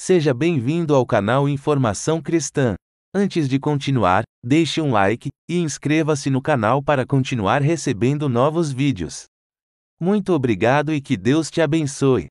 Seja bem-vindo ao canal Informação Cristã. Antes de continuar, deixe um like e inscreva-se no canal para continuar recebendo novos vídeos. Muito obrigado e que Deus te abençoe.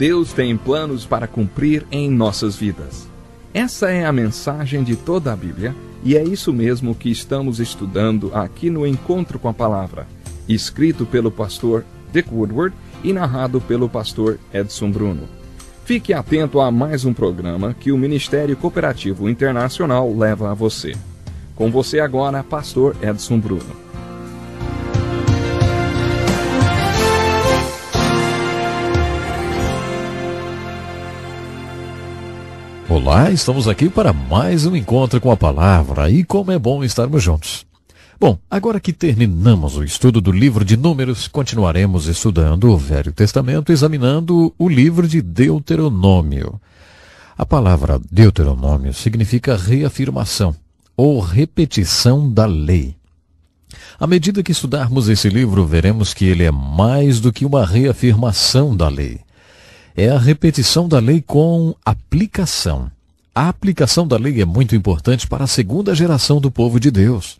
Deus tem planos para cumprir em nossas vidas. Essa é a mensagem de toda a Bíblia, e é isso mesmo que estamos estudando aqui no Encontro com a Palavra, escrito pelo pastor Dick Woodward e narrado pelo pastor Edson Bruno. Fique atento a mais um programa que o Ministério Cooperativo Internacional leva a você. Com você agora, pastor Edson Bruno. Olá, estamos aqui para mais um Encontro com a Palavra, e como é bom estarmos juntos. Bom, agora que terminamos o estudo do livro de Números, continuaremos estudando o Velho Testamento, examinando o livro de Deuteronômio. A palavra Deuteronômio significa reafirmação ou repetição da lei. À medida que estudarmos esse livro, veremos que ele é mais do que uma reafirmação da lei. É a repetição da lei com aplicação. A aplicação da lei é muito importante para a segunda geração do povo de Deus.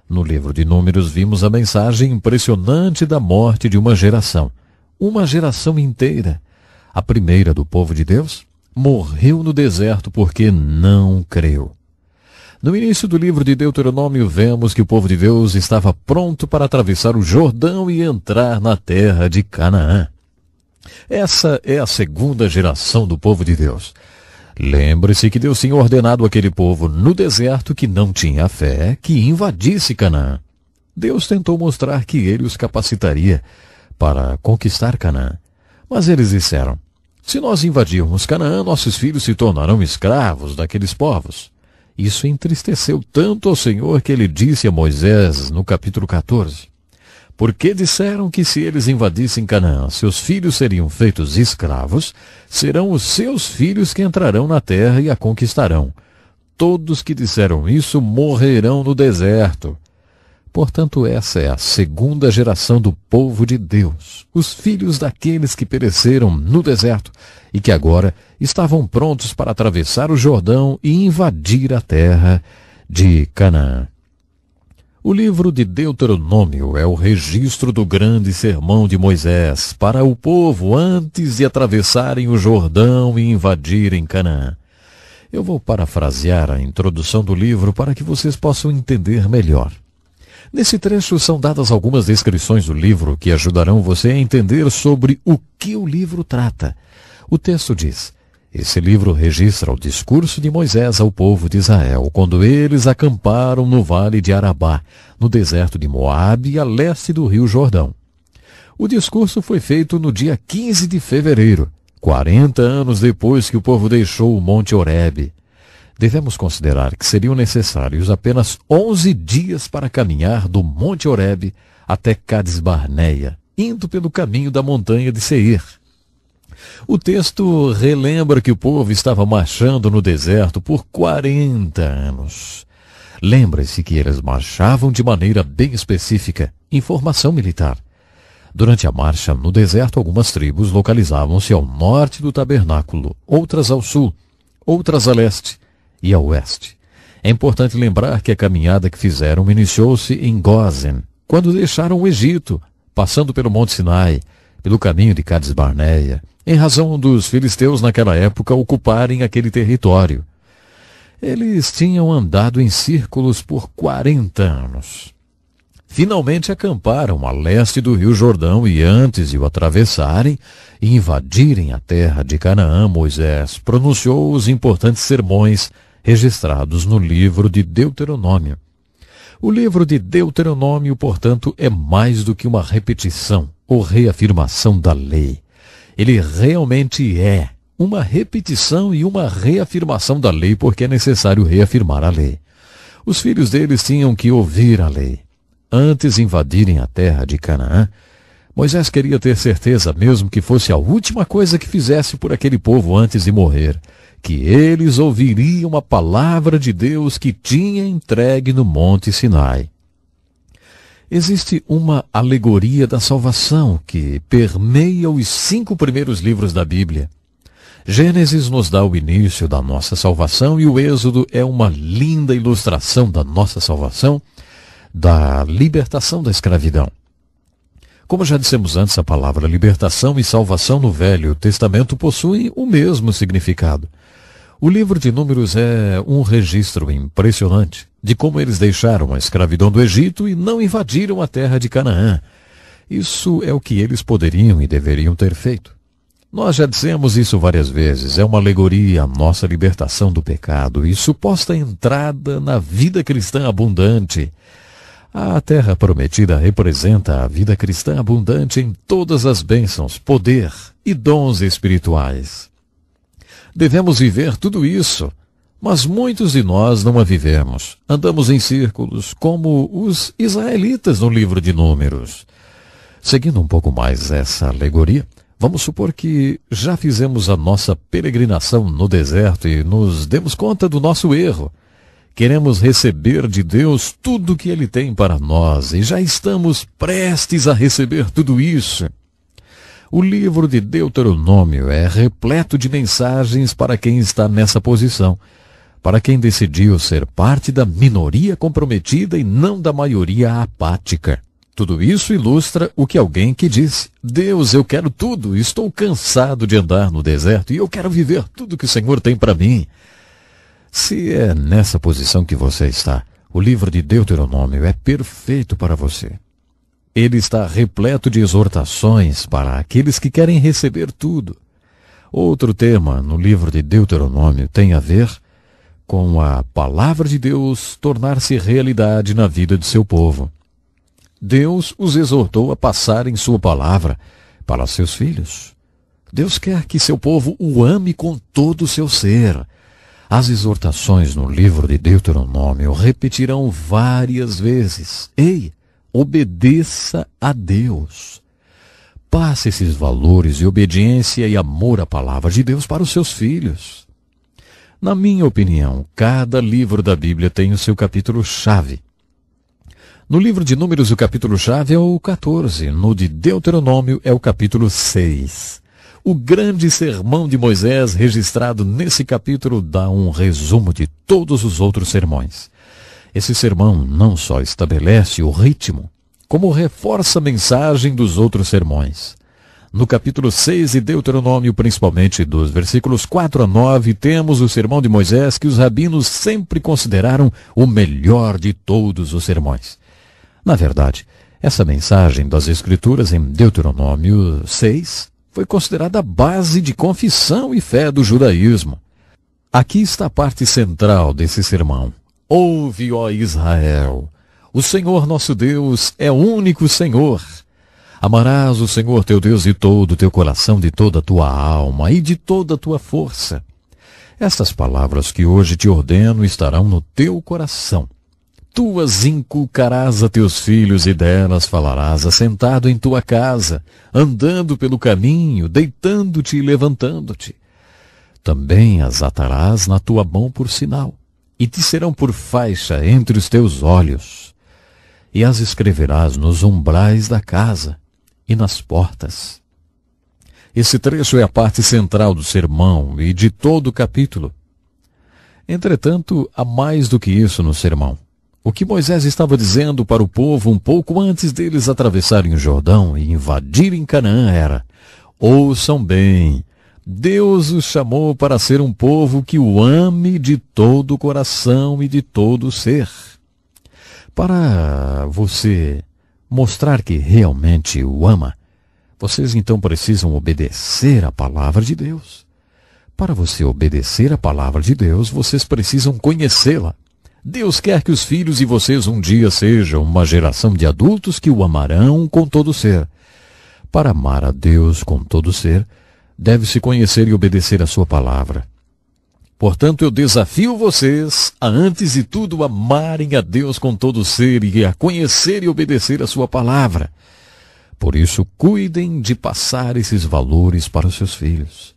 No livro de Números vimos a mensagem impressionante da morte de uma geração inteira. A primeira do povo de Deus morreu no deserto porque não creu. No início do livro de Deuteronômio vemos que o povo de Deus estava pronto para atravessar o Jordão e entrar na terra de Canaã. Essa é a segunda geração do povo de Deus. Lembre-se que Deus tinha ordenado àquele povo no deserto que não tinha fé que invadisse Canaã. Deus tentou mostrar que ele os capacitaria para conquistar Canaã. Mas eles disseram: se nós invadirmos Canaã, nossos filhos se tornarão escravos daqueles povos. Isso entristeceu tanto ao Senhor que ele disse a Moisés no capítulo 14. Porque disseram que se eles invadissem Canaã, seus filhos seriam feitos escravos, serão os seus filhos que entrarão na terra e a conquistarão. Todos que disseram isso morrerão no deserto. Portanto, essa é a segunda geração do povo de Deus, os filhos daqueles que pereceram no deserto e que agora estavam prontos para atravessar o Jordão e invadir a terra de Canaã. O livro de Deuteronômio é o registro do grande sermão de Moisés para o povo antes de atravessarem o Jordão e invadirem Canaã. Eu vou parafrasear a introdução do livro para que vocês possam entender melhor. Nesse trecho são dadas algumas descrições do livro que ajudarão você a entender sobre o que o livro trata. O texto diz: esse livro registra o discurso de Moisés ao povo de Israel, quando eles acamparam no vale de Arabá, no deserto de Moabe, a leste do rio Jordão. O discurso foi feito no dia 15 de fevereiro, 40 anos depois que o povo deixou o Monte Horebe. Devemos considerar que seriam necessários apenas 11 dias para caminhar do Monte Horebe até Cades Barneia, indo pelo caminho da montanha de Seir. O texto relembra que o povo estava marchando no deserto por 40 anos. Lembre-se que eles marchavam de maneira bem específica, em formação militar. Durante a marcha no deserto, algumas tribos localizavam-se ao norte do tabernáculo, outras ao sul, outras a leste e a oeste. É importante lembrar que a caminhada que fizeram iniciou-se em Gósen, quando deixaram o Egito, passando pelo Monte Sinai, pelo caminho de Cades Barneia, em razão dos filisteus naquela época ocuparem aquele território. Eles tinham andado em círculos por 40 anos. Finalmente acamparam a leste do rio Jordão e antes de o atravessarem e invadirem a terra de Canaã, Moisés pronunciou os importantes sermões registrados no livro de Deuteronômio. O livro de Deuteronômio, portanto, é mais do que uma repetição ou reafirmação da lei. Ele realmente é uma repetição e uma reafirmação da lei, porque é necessário reafirmar a lei. Os filhos deles tinham que ouvir a lei. Antes de invadirem a terra de Canaã, Moisés queria ter certeza, mesmo que fosse a última coisa que fizesse por aquele povo antes de morrer, que eles ouviriam a palavra de Deus que tinha entregue no Monte Sinai. Existe uma alegoria da salvação que permeia os 5 primeiros livros da Bíblia. Gênesis nos dá o início da nossa salvação e o Êxodo é uma linda ilustração da nossa salvação, da libertação da escravidão. Como já dissemos antes, a palavra libertação e salvação no Velho Testamento possuem o mesmo significado. O livro de Números é um registro impressionante de como eles deixaram a escravidão do Egito e não invadiram a terra de Canaã. Isso é o que eles poderiam e deveriam ter feito. Nós já dissemos isso várias vezes, é uma alegoria à nossa libertação do pecado e suposta entrada na vida cristã abundante. A terra prometida representa a vida cristã abundante em todas as bênçãos, poder e dons espirituais. Devemos viver tudo isso, mas muitos de nós não a vivemos. Andamos em círculos, como os israelitas no livro de Números. Seguindo um pouco mais essa alegoria, vamos supor que já fizemos a nossa peregrinação no deserto e nos demos conta do nosso erro. Queremos receber de Deus tudo o que Ele tem para nós e já estamos prestes a receber tudo isso. O livro de Deuteronômio é repleto de mensagens para quem está nessa posição, para quem decidiu ser parte da minoria comprometida e não da maioria apática. Tudo isso ilustra o que alguém que disse: Deus, eu quero tudo, estou cansado de andar no deserto e eu quero viver tudo que o Senhor tem para mim. Se é nessa posição que você está, o livro de Deuteronômio é perfeito para você. Ele está repleto de exortações para aqueles que querem receber tudo. Outro tema no livro de Deuteronômio tem a ver com a palavra de Deus tornar-se realidade na vida de seu povo. Deus os exortou a passarem sua palavra para seus filhos. Deus quer que seu povo o ame com todo o seu ser. As exortações no livro de Deuteronômio repetirão várias vezes: ei, obedeça a Deus. Passe esses valores de obediência e amor à palavra de Deus para os seus filhos. Na minha opinião, cada livro da Bíblia tem o seu capítulo-chave. No livro de Números, o capítulo-chave é o 14. No de Deuteronômio é o capítulo 6. O grande sermão de Moisés, registrado nesse capítulo, dá um resumo de todos os outros sermões. Esse sermão não só estabelece o ritmo, como reforça a mensagem dos outros sermões. No capítulo 6 de Deuteronômio, principalmente dos versículos 4 a 9, temos o sermão de Moisés que os rabinos sempre consideraram o melhor de todos os sermões. Na verdade, essa mensagem das Escrituras em Deuteronômio 6 foi considerada a base de confissão e fé do judaísmo. Aqui está a parte central desse sermão. Ouve, ó Israel, o Senhor nosso Deus é o único Senhor. Amarás o Senhor teu Deus de todo o teu coração, de toda a tua alma e de toda a tua força. Estas palavras que hoje te ordeno estarão no teu coração. Tu as inculcarás a teus filhos e delas falarás assentado em tua casa, andando pelo caminho, deitando-te e levantando-te. Também as atarás na tua mão por sinal, e te serão por faixa entre os teus olhos. E as escreverás nos umbrais da casa e nas portas. Esse trecho é a parte central do sermão e de todo o capítulo. Entretanto, há mais do que isso no sermão. O que Moisés estava dizendo para o povo um pouco antes deles atravessarem o Jordão e invadirem Canaã era: ouçam bem, Deus os chamou para ser um povo que o ame de todo o coração e de todo o ser. Para você mostrar que realmente o ama, vocês então precisam obedecer à palavra de Deus. Para você obedecer à palavra de Deus, vocês precisam conhecê-la. Deus quer que os filhos de vocês um dia sejam uma geração de adultos que o amarão com todo o ser. Para amar a Deus com todo o ser, deve-se conhecer e obedecer a sua palavra. Portanto, eu desafio vocês a, antes de tudo, amarem a Deus com todo o ser e a conhecer e obedecer a sua palavra. Por isso, cuidem de passar esses valores para os seus filhos.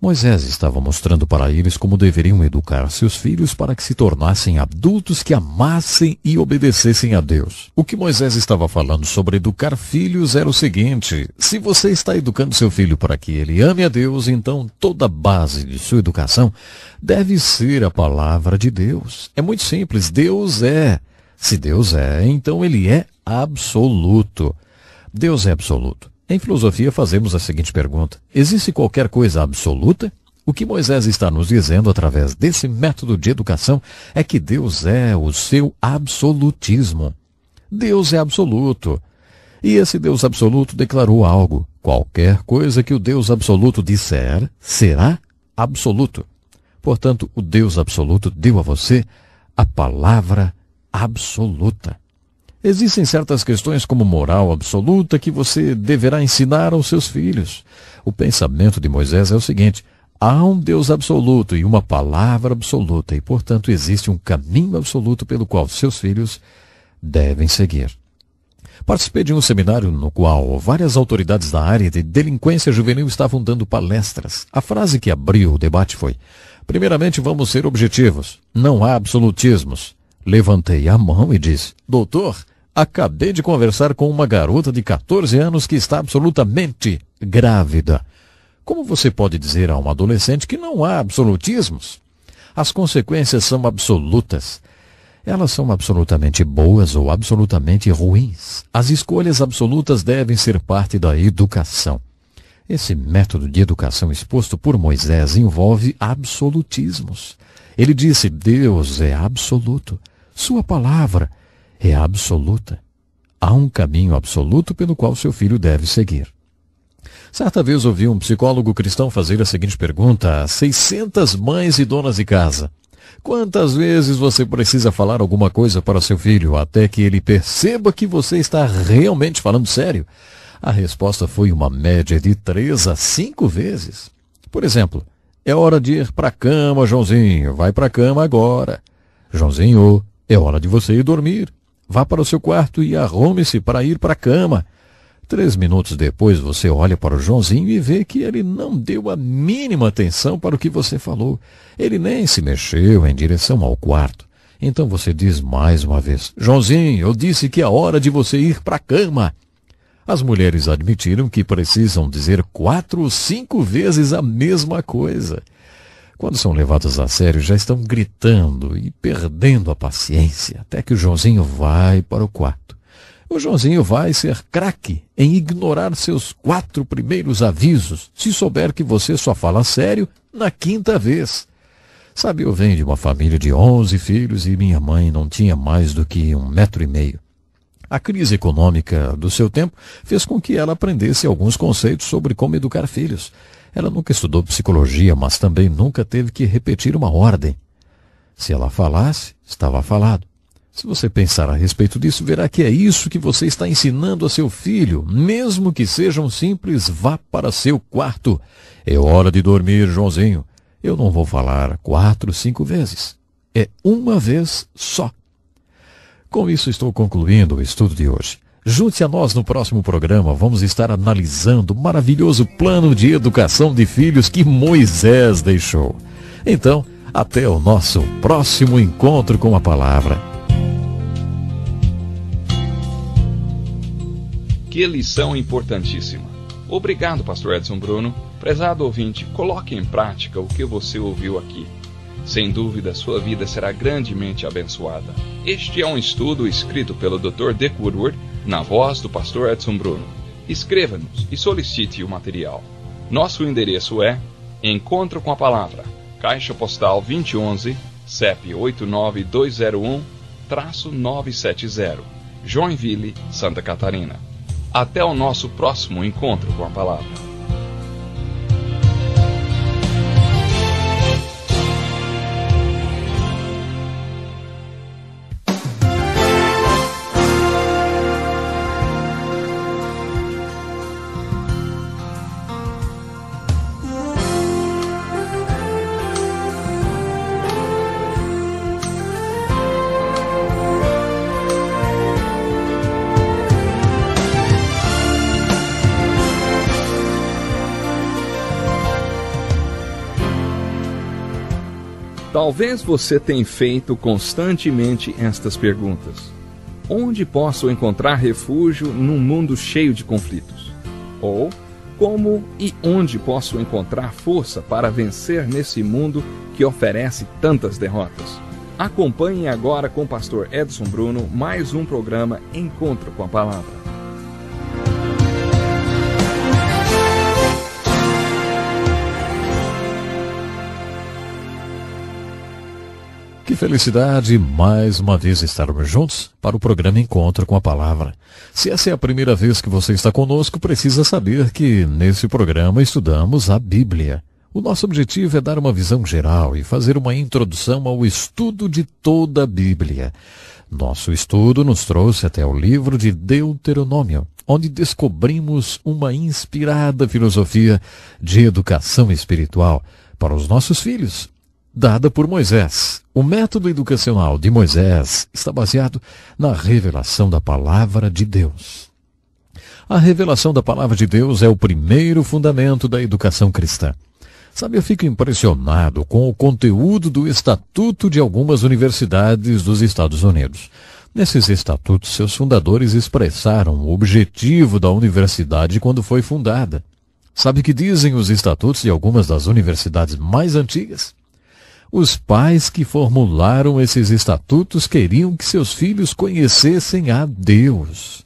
Moisés estava mostrando para eles como deveriam educar seus filhos para que se tornassem adultos que amassem e obedecessem a Deus. O que Moisés estava falando sobre educar filhos era o seguinte: se você está educando seu filho para que ele ame a Deus, então toda a base de sua educação deve ser a palavra de Deus. É muito simples, Deus é. Se Deus é, então ele é absoluto. Deus é absoluto. Em filosofia fazemos a seguinte pergunta: existe qualquer coisa absoluta? O que Moisés está nos dizendo através desse método de educação é que Deus é o seu absolutismo. Deus é absoluto. E esse Deus absoluto declarou algo: qualquer coisa que o Deus absoluto disser, será absoluto. Portanto, o Deus absoluto deu a você a palavra absoluta. Existem certas questões como moral absoluta que você deverá ensinar aos seus filhos. O pensamento de Moisés é o seguinte: há um Deus absoluto e uma palavra absoluta, e, portanto, existe um caminho absoluto pelo qual seus filhos devem seguir. Participei de um seminário no qual várias autoridades da área de delinquência juvenil estavam dando palestras. A frase que abriu o debate foi: primeiramente, vamos ser objetivos. Não há absolutismos. Levantei a mão e disse: doutor, acabei de conversar com uma garota de 14 anos que está absolutamente grávida. Como você pode dizer a um adolescente que não há absolutismos? As consequências são absolutas. Elas são absolutamente boas ou absolutamente ruins. As escolhas absolutas devem ser parte da educação. Esse método de educação exposto por Moisés envolve absolutismos. Ele disse: Deus é absoluto. Sua palavra é absoluta. Há um caminho absoluto pelo qual seu filho deve seguir. Certa vez ouvi um psicólogo cristão fazer a seguinte pergunta a 600 mães e donas de casa: quantas vezes você precisa falar alguma coisa para seu filho até que ele perceba que você está realmente falando sério? A resposta foi uma média de 3 a 5 vezes. Por exemplo: é hora de ir para a cama, Joãozinho. Vai para a cama agora. Joãozinho, é hora de você ir dormir. Vá para o seu quarto e arrume-se para ir para a cama. 3 minutos depois você olha para o Joãozinho e vê que ele não deu a mínima atenção para o que você falou. Ele nem se mexeu em direção ao quarto. Então você diz mais uma vez: Joãozinho, eu disse que é hora de você ir para a cama. As mulheres admitiram que precisam dizer 4 ou 5 vezes a mesma coisa. Quando são levadas a sério, já estão gritando e perdendo a paciência, até que o Joãozinho vai para o quarto. O Joãozinho vai ser craque em ignorar seus 4 primeiros avisos, se souber que você só fala sério na 5ª vez. Sabe, eu venho de uma família de 11 filhos e minha mãe não tinha mais do que 1,5 metros. A crise econômica do seu tempo fez com que ela aprendesse alguns conceitos sobre como educar filhos. Ela nunca estudou psicologia, mas também nunca teve que repetir uma ordem. Se ela falasse, estava falado. Se você pensar a respeito disso, verá que é isso que você está ensinando a seu filho, mesmo que seja um simples vá para seu quarto. É hora de dormir, Joãozinho. Eu não vou falar 4, 5 vezes. É uma vez só. Com isso estou concluindo o estudo de hoje. Junte-se a nós no próximo programa. Vamos estar analisando o maravilhoso plano de educação de filhos que Moisés deixou. Então, até o nosso próximo encontro com a palavra. Que lição importantíssima. Obrigado, pastor Edson Bruno. Prezado ouvinte, coloque em prática o que você ouviu aqui. Sem dúvida, sua vida será grandemente abençoada. Este é um estudo escrito pelo Dr. Dick Woodward, na voz do pastor Edson Bruno. Escreva-nos e solicite o material. Nosso endereço é Encontro com a Palavra, Caixa Postal 2011, CEP 89201-970, Joinville, Santa Catarina. Até o nosso próximo encontro com a Palavra. Talvez você tenha feito constantemente estas perguntas. Onde posso encontrar refúgio num mundo cheio de conflitos? Ou, como e onde posso encontrar força para vencer nesse mundo que oferece tantas derrotas? Acompanhe agora com o pastor Edson Bruno mais um programa Encontro com a Palavra. Que felicidade mais uma vez estarmos juntos para o programa Encontro com a Palavra. Se essa é a primeira vez que você está conosco, precisa saber que nesse programa estudamos a Bíblia. O nosso objetivo é dar uma visão geral e fazer uma introdução ao estudo de toda a Bíblia. Nosso estudo nos trouxe até o livro de Deuteronômio, onde descobrimos uma inspirada filosofia de educação espiritual para os nossos filhos, dada por Moisés. O método educacional de Moisés está baseado na revelação da Palavra de Deus. A revelação da Palavra de Deus é o primeiro fundamento da educação cristã. Sabe, eu fico impressionado com o conteúdo do estatuto de algumas universidades dos Estados Unidos. Nesses estatutos, seus fundadores expressaram o objetivo da universidade quando foi fundada. Sabe o que dizem os estatutos de algumas das universidades mais antigas? Os pais que formularam esses estatutos queriam que seus filhos conhecessem a Deus.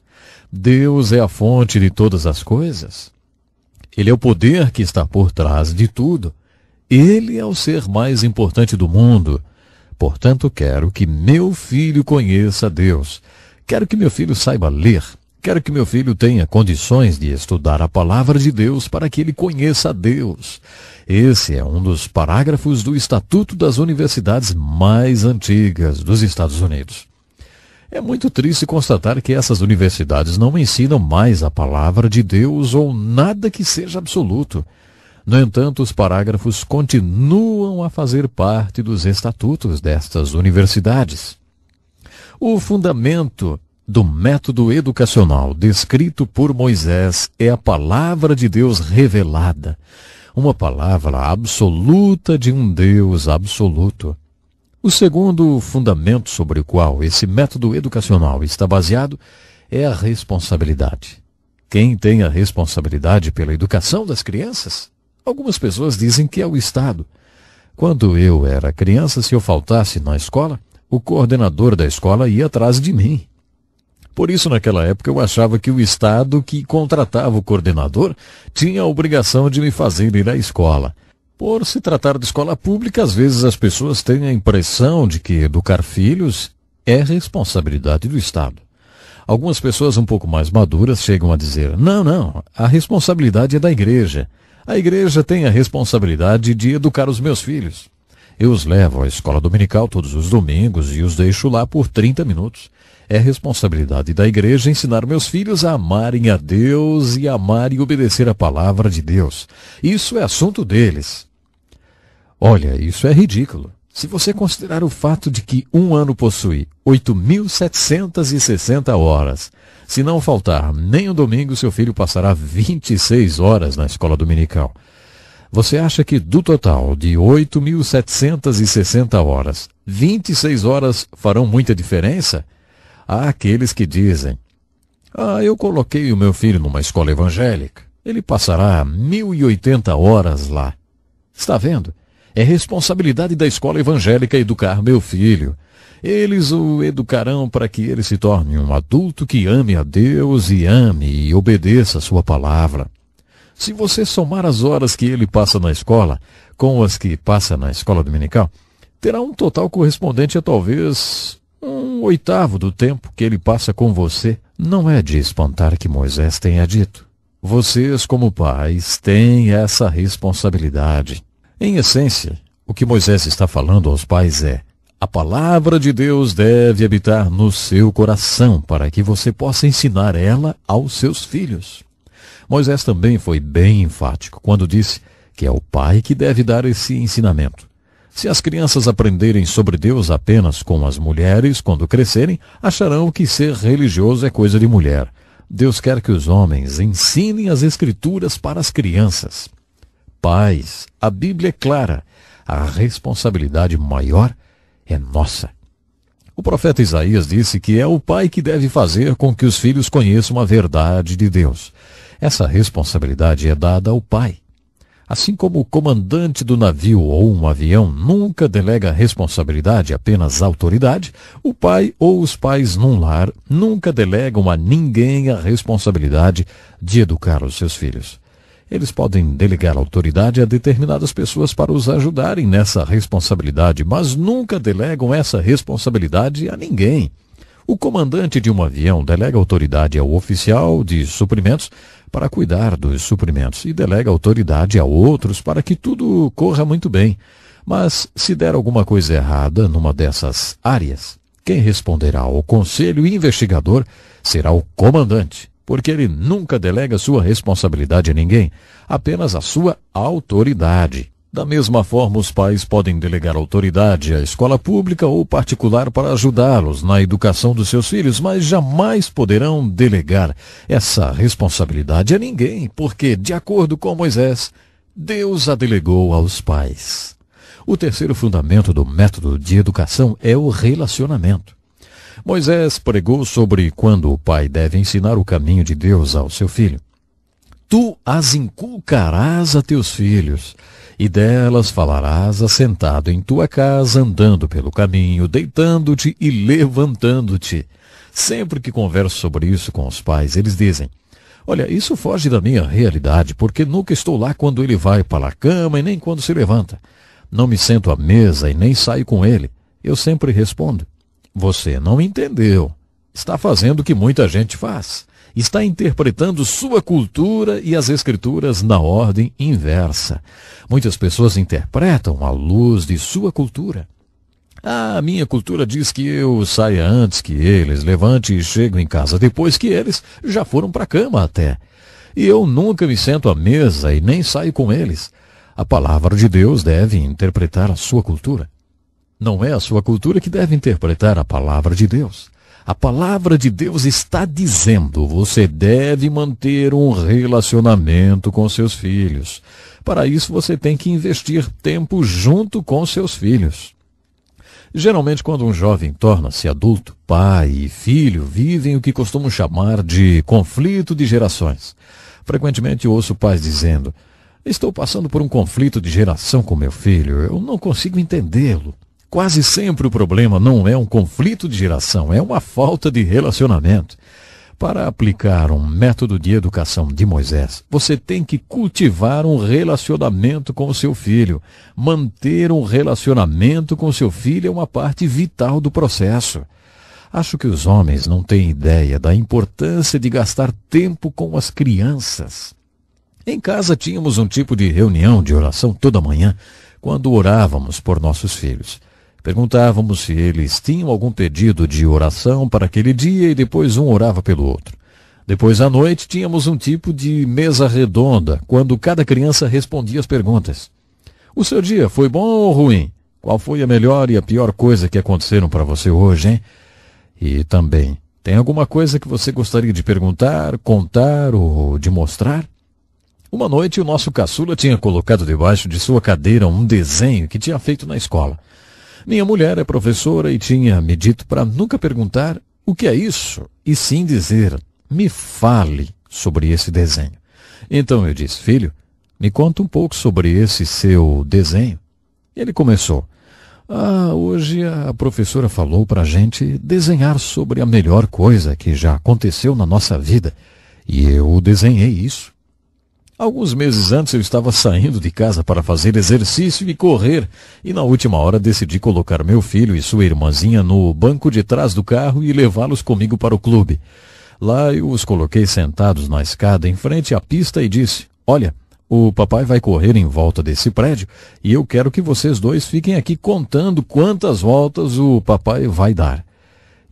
Deus é a fonte de todas as coisas. Ele é o poder que está por trás de tudo. Ele é o ser mais importante do mundo. Portanto, quero que meu filho conheça Deus. Quero que meu filho saiba ler. Quero que meu filho tenha condições de estudar a palavra de Deus para que ele conheça a Deus. Esse é um dos parágrafos do Estatuto das Universidades mais antigas dos Estados Unidos. É muito triste constatar que essas universidades não ensinam mais a palavra de Deus ou nada que seja absoluto. No entanto, os parágrafos continuam a fazer parte dos estatutos destas universidades. O fundamento do método educacional descrito por Moisés é a palavra de Deus revelada, uma palavra absoluta de um Deus absoluto. O segundo fundamento sobre o qual esse método educacional está baseado é a responsabilidade. Quem tem a responsabilidade pela educação das crianças? Algumas pessoas dizem que é o Estado. Quando eu era criança, se eu faltasse na escola, o coordenador da escola ia atrás de mim. Por isso, naquela época, eu achava que o Estado que contratava o coordenador tinha a obrigação de me fazer ir à escola. Por se tratar de escola pública, às vezes as pessoas têm a impressão de que educar filhos é responsabilidade do Estado. Algumas pessoas um pouco mais maduras chegam a dizer, não, a responsabilidade é da igreja. A igreja tem a responsabilidade de educar os meus filhos. Eu os levo à escola dominical todos os domingos e os deixo lá por 30 minutos. É responsabilidade da igreja ensinar meus filhos a amarem a Deus e amar e obedecer a palavra de Deus. Isso é assunto deles. Olha, isso é ridículo. Se você considerar o fato de que um ano possui 8.760 horas, se não faltar nem um domingo, seu filho passará 26 horas na escola dominical. Você acha que do total de 8.760 horas, 26 horas farão muita diferença? Há aqueles que dizem, eu coloquei o meu filho numa escola evangélica, ele passará 1.080 horas lá. Está vendo? É responsabilidade da escola evangélica educar meu filho. Eles o educarão para que ele se torne um adulto que ame a Deus e ame e obedeça a sua palavra. Se você somar as horas que ele passa na escola com as que passa na escola dominical, terá um total correspondente a talvez 1/8 do tempo que ele passa com você. Não é de espantar que Moisés tenha dito. Vocês, como pais, têm essa responsabilidade. Em essência, o que Moisés está falando aos pais é: a palavra de Deus deve habitar no seu coração para que você possa ensinar ela aos seus filhos. Moisés também foi bem enfático quando disse que é o pai que deve dar esse ensinamento. Se as crianças aprenderem sobre Deus apenas com as mulheres, quando crescerem, acharão que ser religioso é coisa de mulher. Deus quer que os homens ensinem as Escrituras para as crianças. Pais, a Bíblia é clara. A responsabilidade maior é nossa. O profeta Isaías disse que é o pai que deve fazer com que os filhos conheçam a verdade de Deus. Essa responsabilidade é dada ao pai. Assim como o comandante do navio ou um avião nunca delega responsabilidade, apenas autoridade, o pai ou os pais num lar nunca delegam a ninguém a responsabilidade de educar os seus filhos. Eles podem delegar autoridade a determinadas pessoas para os ajudarem nessa responsabilidade, mas nunca delegam essa responsabilidade a ninguém. O comandante de um avião delega autoridade ao oficial de suprimentos para cuidar dos suprimentos e delega autoridade a outros para que tudo corra muito bem. Mas se der alguma coisa errada numa dessas áreas, quem responderá ao conselho investigador será o comandante, porque ele nunca delega sua responsabilidade a ninguém, apenas a sua autoridade. Da mesma forma, os pais podem delegar autoridade à escola pública ou particular para ajudá-los na educação dos seus filhos, mas jamais poderão delegar essa responsabilidade a ninguém, porque, de acordo com Moisés, Deus a delegou aos pais. O terceiro fundamento do método de educação é o relacionamento. Moisés pregou sobre quando o pai deve ensinar o caminho de Deus ao seu filho. Tu as inculcarás a teus filhos, e delas falarás assentado em tua casa, andando pelo caminho, deitando-te e levantando-te. Sempre que converso sobre isso com os pais, eles dizem: olha, isso foge da minha realidade, porque nunca estou lá quando ele vai para a cama e nem quando se levanta. Não me sento à mesa e nem saio com ele. Eu sempre respondo: você não entendeu. Está fazendo o que muita gente faz. Está interpretando sua cultura e as escrituras na ordem inversa. Muitas pessoas interpretam à luz de sua cultura. A minha cultura diz que eu saia antes que eles, levante e chego em casa depois que eles já foram para a cama até. E eu nunca me sento à mesa e nem saio com eles. A palavra de Deus deve interpretar a sua cultura. Não é a sua cultura que deve interpretar a palavra de Deus. A palavra de Deus está dizendo: você deve manter um relacionamento com seus filhos. Para isso, você tem que investir tempo junto com seus filhos. Geralmente, quando um jovem torna-se adulto, pai e filho vivem o que costumam chamar de conflito de gerações. Frequentemente ouço pais dizendo: estou passando por um conflito de geração com meu filho, eu não consigo entendê-lo. Quase sempre o problema não é um conflito de geração, é uma falta de relacionamento. Para aplicar um método de educação de Moisés, você tem que cultivar um relacionamento com o seu filho. Manter um relacionamento com o seu filho é uma parte vital do processo. Acho que os homens não têm ideia da importância de gastar tempo com as crianças. Em casa tínhamos um tipo de reunião de oração toda manhã, quando orávamos por nossos filhos. Perguntávamos se eles tinham algum pedido de oração para aquele dia e depois um orava pelo outro. Depois à noite tínhamos um tipo de mesa redonda, quando cada criança respondia as perguntas. O seu dia foi bom ou ruim? Qual foi a melhor e a pior coisa que aconteceram para você hoje, hein? E também, tem alguma coisa que você gostaria de perguntar, contar ou de mostrar? Uma noite o nosso caçula tinha colocado debaixo de sua cadeira um desenho que tinha feito na escola. Minha mulher é professora e tinha me dito para nunca perguntar o que é isso, e sim dizer: me fale sobre esse desenho. Então eu disse: filho, me conta um pouco sobre esse seu desenho. Ele começou: hoje a professora falou para a gente desenhar sobre a melhor coisa que já aconteceu na nossa vida, e eu desenhei isso. Alguns meses antes eu estava saindo de casa para fazer exercício e correr, e na última hora decidi colocar meu filho e sua irmãzinha no banco de trás do carro e levá-los comigo para o clube. Lá eu os coloquei sentados na escada em frente à pista e disse: olha, o papai vai correr em volta desse prédio e eu quero que vocês dois fiquem aqui contando quantas voltas o papai vai dar.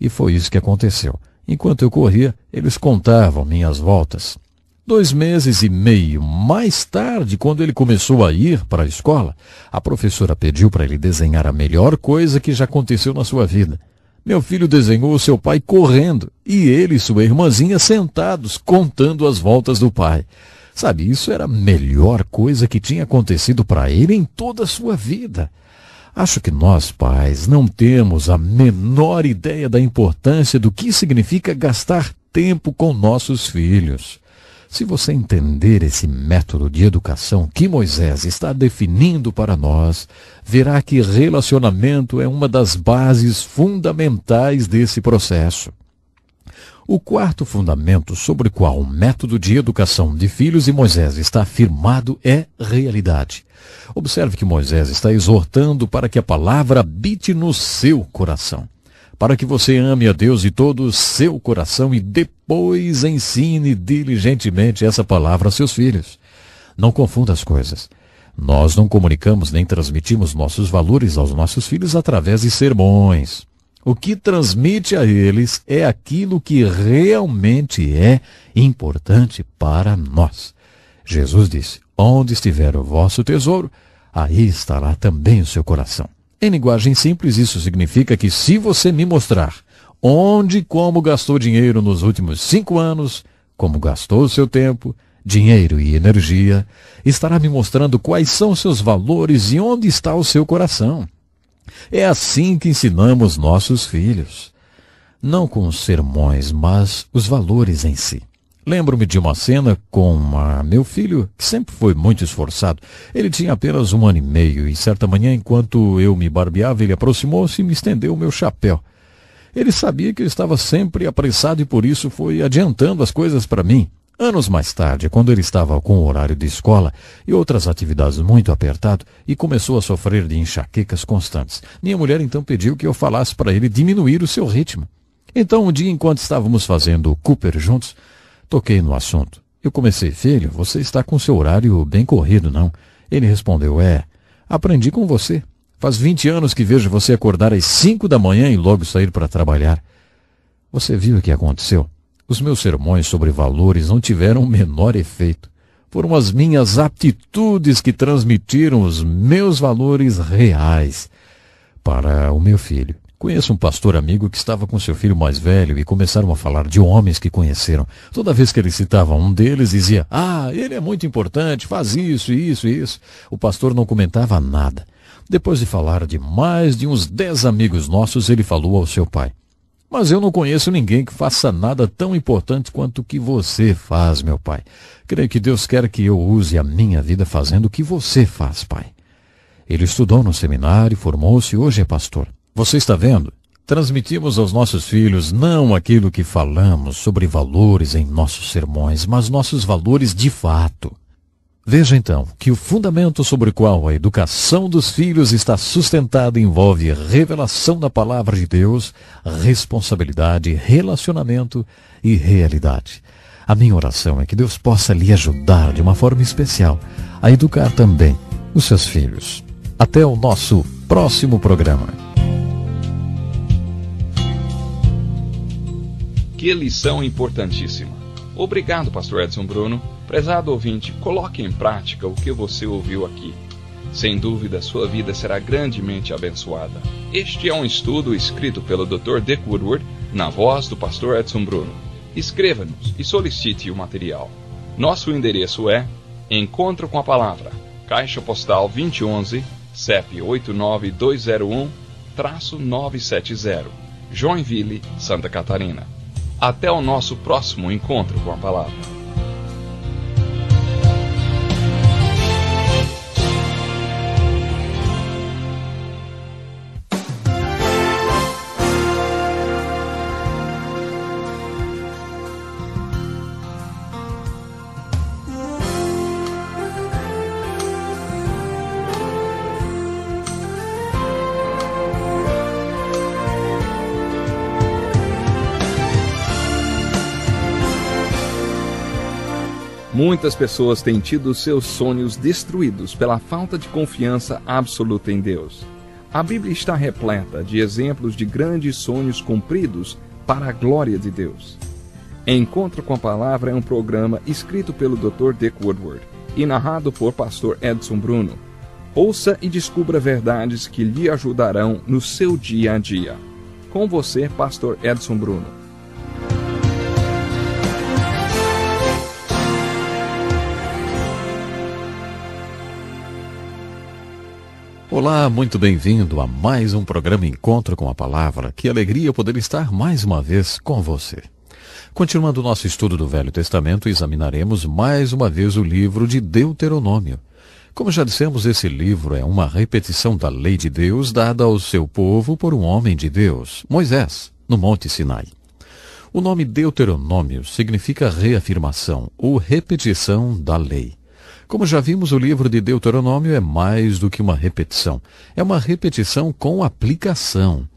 E foi isso que aconteceu. Enquanto eu corria, eles contavam minhas voltas. 2 meses e meio mais tarde, quando ele começou a ir para a escola, a professora pediu para ele desenhar a melhor coisa que já aconteceu na sua vida. Meu filho desenhou o seu pai correndo e ele e sua irmãzinha sentados, contando as voltas do pai. Sabe, isso era a melhor coisa que tinha acontecido para ele em toda a sua vida. Acho que nós, pais, não temos a menor ideia da importância do que significa gastar tempo com nossos filhos. Se você entender esse método de educação que Moisés está definindo para nós, verá que relacionamento é uma das bases fundamentais desse processo. O quarto fundamento sobre o qual o método de educação de filhos de Moisés está firmado é realidade. Observe que Moisés está exortando para que a palavra habite no seu coração, para que você ame a Deus de todo o seu coração e depois ensine diligentemente essa palavra aos seus filhos. Não confunda as coisas. Nós não comunicamos nem transmitimos nossos valores aos nossos filhos através de sermões. O que transmite a eles é aquilo que realmente é importante para nós. Jesus disse: onde estiver o vosso tesouro, aí estará também o seu coração. Em linguagem simples, isso significa que se você me mostrar onde e como gastou dinheiro nos últimos 5 anos, como gastou o seu tempo, dinheiro e energia, estará me mostrando quais são seus valores e onde está o seu coração. É assim que ensinamos nossos filhos. Não com os sermões, mas os valores em si. Lembro-me de uma cena com meu filho, que sempre foi muito esforçado. Ele tinha apenas 1 ano e meio e certa manhã, enquanto eu me barbeava, ele aproximou-se e me estendeu o meu chapéu. Ele sabia que eu estava sempre apressado e por isso foi adiantando as coisas para mim. Anos mais tarde, quando ele estava com o horário de escola e outras atividades muito apertado e começou a sofrer de enxaquecas constantes, minha mulher então pediu que eu falasse para ele diminuir o seu ritmo. Então, um dia, enquanto estávamos fazendo o Cooper juntos, toquei no assunto. Eu comecei: filho, você está com seu horário bem corrido, não? Ele respondeu: aprendi com você. Faz 20 anos que vejo você acordar às 5 da manhã e logo sair para trabalhar. Você viu o que aconteceu? Os meus sermões sobre valores não tiveram o menor efeito. Foram as minhas atitudes que transmitiram os meus valores reais para o meu filho. Conheço um pastor amigo que estava com seu filho mais velho e começaram a falar de homens que conheceram. Toda vez que ele citava um deles, dizia: ele é muito importante, faz isso, isso e isso. O pastor não comentava nada. Depois de falar de mais de uns 10 amigos nossos, ele falou ao seu pai: mas eu não conheço ninguém que faça nada tão importante quanto o que você faz, meu pai. Creio que Deus quer que eu use a minha vida fazendo o que você faz, pai. Ele estudou no seminário, formou-se e hoje é pastor. Você está vendo? Transmitimos aos nossos filhos não aquilo que falamos sobre valores em nossos sermões, mas nossos valores de fato. Veja então que o fundamento sobre o qual a educação dos filhos está sustentada envolve revelação da palavra de Deus, responsabilidade, relacionamento e realidade. A minha oração é que Deus possa lhe ajudar de uma forma especial a educar também os seus filhos. Até o nosso próximo programa. Que lição importantíssima. Obrigado, pastor Edson Bruno. Prezado ouvinte, coloque em prática o que você ouviu aqui. Sem dúvida, sua vida será grandemente abençoada. Este é um estudo escrito pelo Dr. Dick Woodward, na voz do pastor Edson Bruno. Escreva-nos e solicite o material. Nosso endereço é Encontro com a Palavra, Caixa Postal 2011, CEP 89201-970, Joinville, Santa Catarina. Até o nosso próximo encontro com a Palavra. Muitas pessoas têm tido seus sonhos destruídos pela falta de confiança absoluta em Deus. A Bíblia está repleta de exemplos de grandes sonhos cumpridos para a glória de Deus. Encontro com a Palavra é um programa escrito pelo Dr. Dick Woodward e narrado por pastor Edson Bruno. Ouça e descubra verdades que lhe ajudarão no seu dia a dia. Com você, pastor Edson Bruno. Olá, muito bem-vindo a mais um programa Encontro com a Palavra. Que alegria poder estar mais uma vez com você. Continuando o nosso estudo do Velho Testamento, examinaremos mais uma vez o livro de Deuteronômio. Como já dissemos, esse livro é uma repetição da lei de Deus dada ao seu povo por um homem de Deus, Moisés, no Monte Sinai. O nome Deuteronômio significa reafirmação ou repetição da lei. Como já vimos, o livro de Deuteronômio é mais do que uma repetição. É uma repetição com aplicação.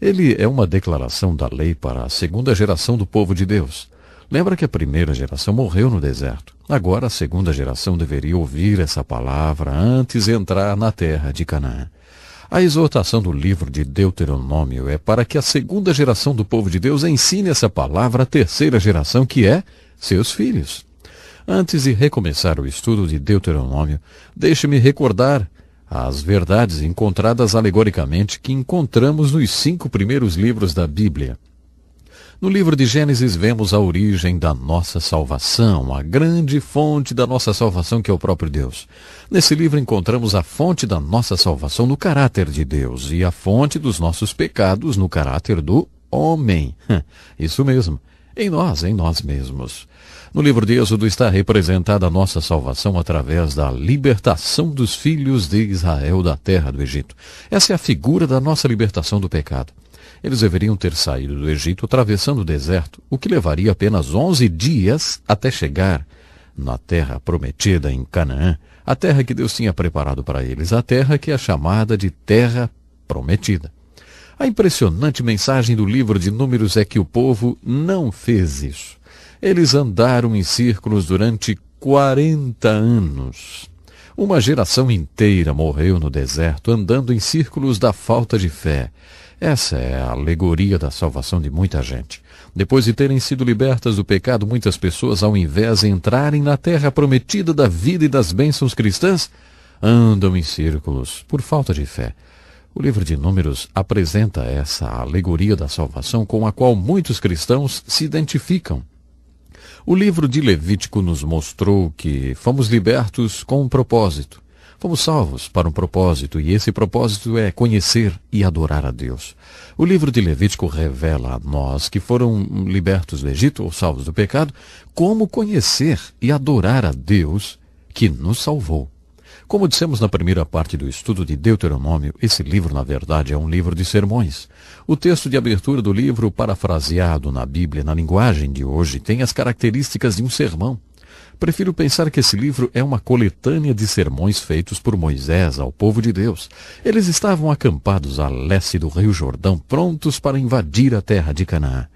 Ele é uma declaração da lei para a segunda geração do povo de Deus. Lembra que a primeira geração morreu no deserto. Agora a segunda geração deveria ouvir essa palavra antes de entrar na terra de Canaã. A exortação do livro de Deuteronômio é para que a segunda geração do povo de Deus ensine essa palavra à terceira geração, que é seus filhos. Antes de recomeçar o estudo de Deuteronômio, deixe-me recordar as verdades encontradas alegoricamente que encontramos nos 5 primeiros livros da Bíblia. No livro de Gênesis vemos a origem da nossa salvação, a grande fonte da nossa salvação, que é o próprio Deus. Nesse livro encontramos a fonte da nossa salvação no caráter de Deus e a fonte dos nossos pecados no caráter do homem. Isso mesmo, em nós mesmos. No livro de Êxodo está representada a nossa salvação através da libertação dos filhos de Israel da terra do Egito. Essa é a figura da nossa libertação do pecado. Eles deveriam ter saído do Egito atravessando o deserto, o que levaria apenas 11 dias até chegar na terra prometida em Canaã, a terra que Deus tinha preparado para eles, a terra que é chamada de Terra Prometida. A impressionante mensagem do livro de Números é que o povo não fez isso. Eles andaram em círculos durante 40 anos. Uma geração inteira morreu no deserto, andando em círculos da falta de fé. Essa é a alegoria da salvação de muita gente. Depois de terem sido libertas do pecado, muitas pessoas, ao invés de entrarem na terra prometida da vida e das bênçãos cristãs, andam em círculos por falta de fé. O livro de Números apresenta essa alegoria da salvação com a qual muitos cristãos se identificam. O livro de Levítico nos mostrou que fomos libertos com um propósito. Fomos salvos para um propósito, e esse propósito é conhecer e adorar a Deus. O livro de Levítico revela a nós que foram libertos do Egito, ou salvos do pecado, como conhecer e adorar a Deus que nos salvou. Como dissemos na primeira parte do estudo de Deuteronômio, esse livro, na verdade, é um livro de sermões. O texto de abertura do livro, parafraseado na Bíblia, na linguagem de hoje, tem as características de um sermão. Prefiro pensar que esse livro é uma coletânea de sermões feitos por Moisés ao povo de Deus. Eles estavam acampados a leste do Rio Jordão, prontos para invadir a terra de Canaã.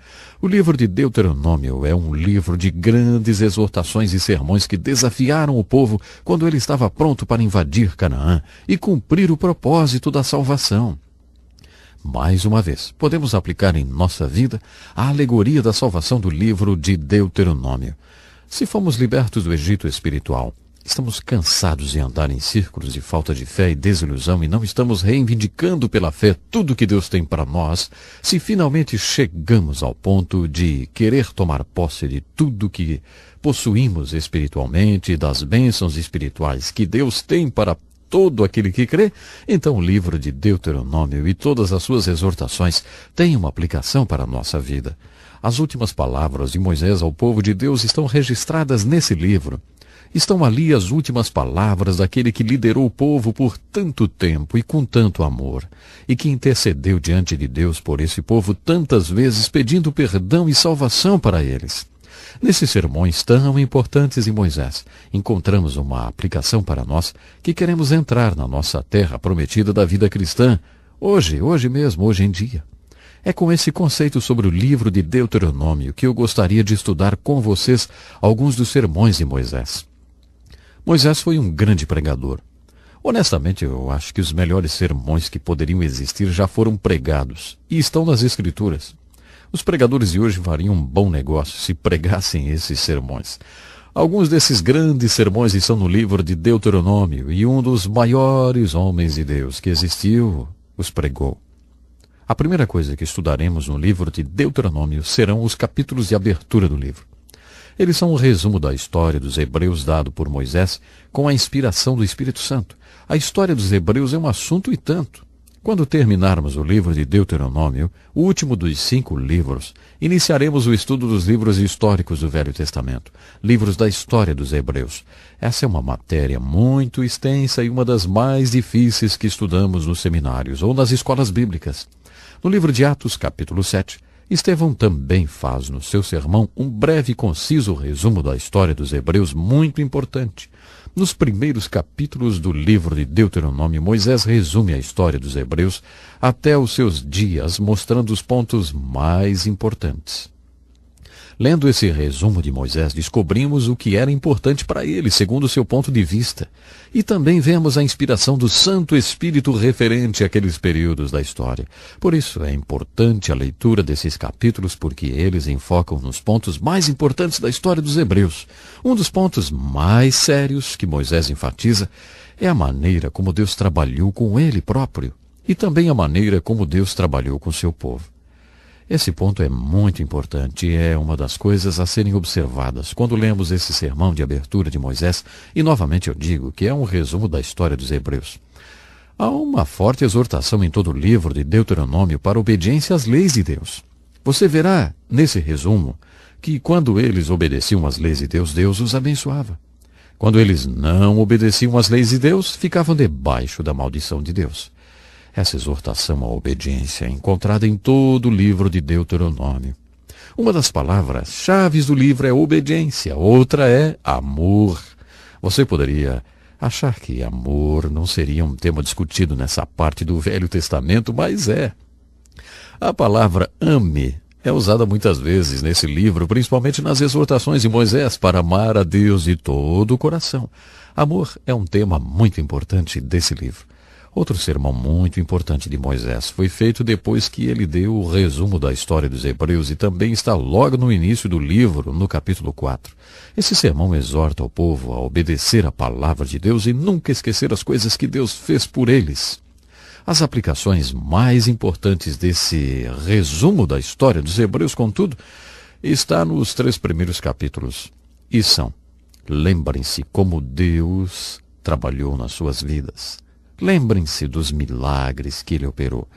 O livro de Deuteronômio é um livro de grandes exortações e sermões que desafiaram o povo quando ele estava pronto para invadir Canaã e cumprir o propósito da salvação. Mais uma vez, podemos aplicar em nossa vida a alegoria da salvação do livro de Deuteronômio. Se fomos libertos do Egito espiritual, estamos cansados de andar em círculos de falta de fé e desilusão e não estamos reivindicando pela fé tudo que Deus tem para nós, se finalmente chegamos ao ponto de querer tomar posse de tudo que possuímos espiritualmente e das bênçãos espirituais que Deus tem para todo aquele que crê, então o livro de Deuteronômio e todas as suas exortações têm uma aplicação para a nossa vida. As últimas palavras de Moisés ao povo de Deus estão registradas nesse livro. Estão ali as últimas palavras daquele que liderou o povo por tanto tempo e com tanto amor, e que intercedeu diante de Deus por esse povo tantas vezes, pedindo perdão e salvação para eles. Nesses sermões tão importantes de Moisés, encontramos uma aplicação para nós que queremos entrar na nossa terra prometida da vida cristã, hoje mesmo, hoje em dia. É com esse conceito sobre o livro de Deuteronômio que eu gostaria de estudar com vocês alguns dos sermões de Moisés. Moisés foi um grande pregador. Honestamente, eu acho que os melhores sermões que poderiam existir já foram pregados e estão nas Escrituras. Os pregadores de hoje fariam um bom negócio se pregassem esses sermões. Alguns desses grandes sermões estão no livro de Deuteronômio e um dos maiores homens de Deus que existiu os pregou. A primeira coisa que estudaremos no livro de Deuteronômio serão os capítulos de abertura do livro. Eles são um resumo da história dos Hebreus dado por Moisés com a inspiração do Espírito Santo. A história dos Hebreus é um assunto e tanto. Quando terminarmos o livro de Deuteronômio, o último dos 5 livros, iniciaremos o estudo dos livros históricos do Velho Testamento, livros da história dos Hebreus. Essa é uma matéria muito extensa e uma das mais difíceis que estudamos nos seminários ou nas escolas bíblicas. No livro de Atos, capítulo 7, Estevão também faz no seu sermão um breve e conciso resumo da história dos Hebreus muito importante. Nos primeiros capítulos do livro de Deuteronômio, Moisés resume a história dos Hebreus até os seus dias, mostrando os pontos mais importantes. Lendo esse resumo de Moisés, descobrimos o que era importante para ele, segundo o seu ponto de vista. E também vemos a inspiração do Santo Espírito referente àqueles períodos da história. Por isso é importante a leitura desses capítulos, porque eles enfocam nos pontos mais importantes da história dos Hebreus. Um dos pontos mais sérios que Moisés enfatiza é a maneira como Deus trabalhou com ele próprio e também a maneira como Deus trabalhou com seu povo. Esse ponto é muito importante e é uma das coisas a serem observadas quando lemos esse sermão de abertura de Moisés, e novamente eu digo que é um resumo da história dos Hebreus. Há uma forte exortação em todo o livro de Deuteronômio para a obediência às leis de Deus. Você verá, nesse resumo, que quando eles obedeciam às leis de Deus, Deus os abençoava. Quando eles não obedeciam às leis de Deus, ficavam debaixo da maldição de Deus. Essa exortação à obediência é encontrada em todo o livro de Deuteronômio. Uma das palavras-chave do livro é obediência, outra é amor. Você poderia achar que amor não seria um tema discutido nessa parte do Velho Testamento, mas é. A palavra ame é usada muitas vezes nesse livro, principalmente nas exortações de Moisés para amar a Deus de todo o coração. Amor é um tema muito importante desse livro. Outro sermão muito importante de Moisés foi feito depois que ele deu o resumo da história dos Hebreus e também está logo no início do livro, no capítulo 4. Esse sermão exorta o povo a obedecer a palavra de Deus e nunca esquecer as coisas que Deus fez por eles. As aplicações mais importantes desse resumo da história dos Hebreus, contudo, está nos 3 primeiros capítulos. E são: lembrem-se como Deus trabalhou nas suas vidas. Lembrem-se dos milagres que ele operou.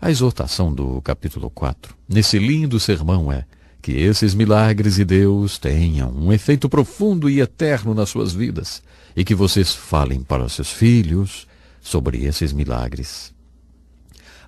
A exortação do capítulo 4, nesse lindo sermão, é que esses milagres de Deus tenham um efeito profundo e eterno nas suas vidas e que vocês falem para seus filhos sobre esses milagres.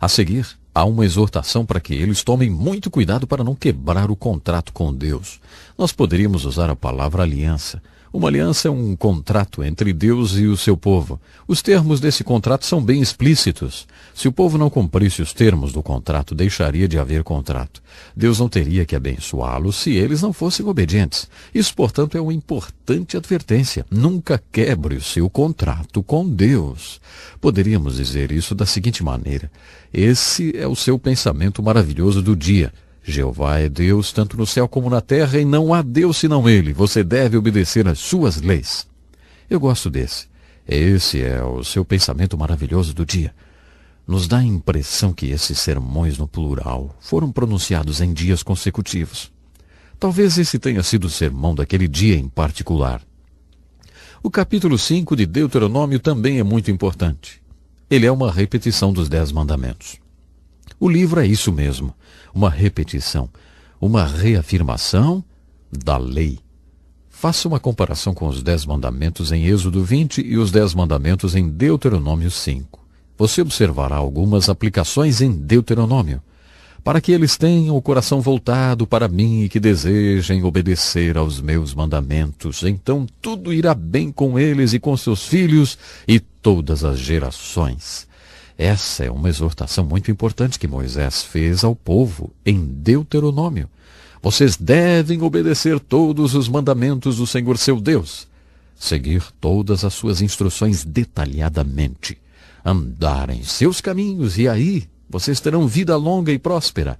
A seguir, há uma exortação para que eles tomem muito cuidado para não quebrar o contrato com Deus. Nós poderíamos usar a palavra aliança. Uma aliança é um contrato entre Deus e o seu povo. Os termos desse contrato são bem explícitos. Se o povo não cumprisse os termos do contrato, deixaria de haver contrato. Deus não teria que abençoá-los se eles não fossem obedientes. Isso, portanto, é uma importante advertência. Nunca quebre o seu contrato com Deus. Poderíamos dizer isso da seguinte maneira: esse é o seu pensamento maravilhoso do dia. Jeová é Deus tanto no céu como na terra, e não há Deus senão Ele. Você deve obedecer às suas leis. Eu gosto desse. Esse é o seu pensamento maravilhoso do dia. Nos dá a impressão que esses sermões no plural foram pronunciados em dias consecutivos. Talvez esse tenha sido o sermão daquele dia em particular. O capítulo 5 de Deuteronômio também é muito importante. Ele é uma repetição dos 10 mandamentos. O livro é isso mesmo, uma repetição, uma reafirmação da lei. Faça uma comparação com os 10 mandamentos em Êxodo 20 e os 10 mandamentos em Deuteronômio 5. Você observará algumas aplicações em Deuteronômio, para que eles tenham o coração voltado para mim e que desejem obedecer aos meus mandamentos. Então tudo irá bem com eles e com seus filhos e todas as gerações. Essa é uma exortação muito importante que Moisés fez ao povo em Deuteronômio. Vocês devem obedecer todos os mandamentos do Senhor seu Deus, seguir todas as suas instruções detalhadamente, andar em seus caminhos, e aí vocês terão vida longa e próspera.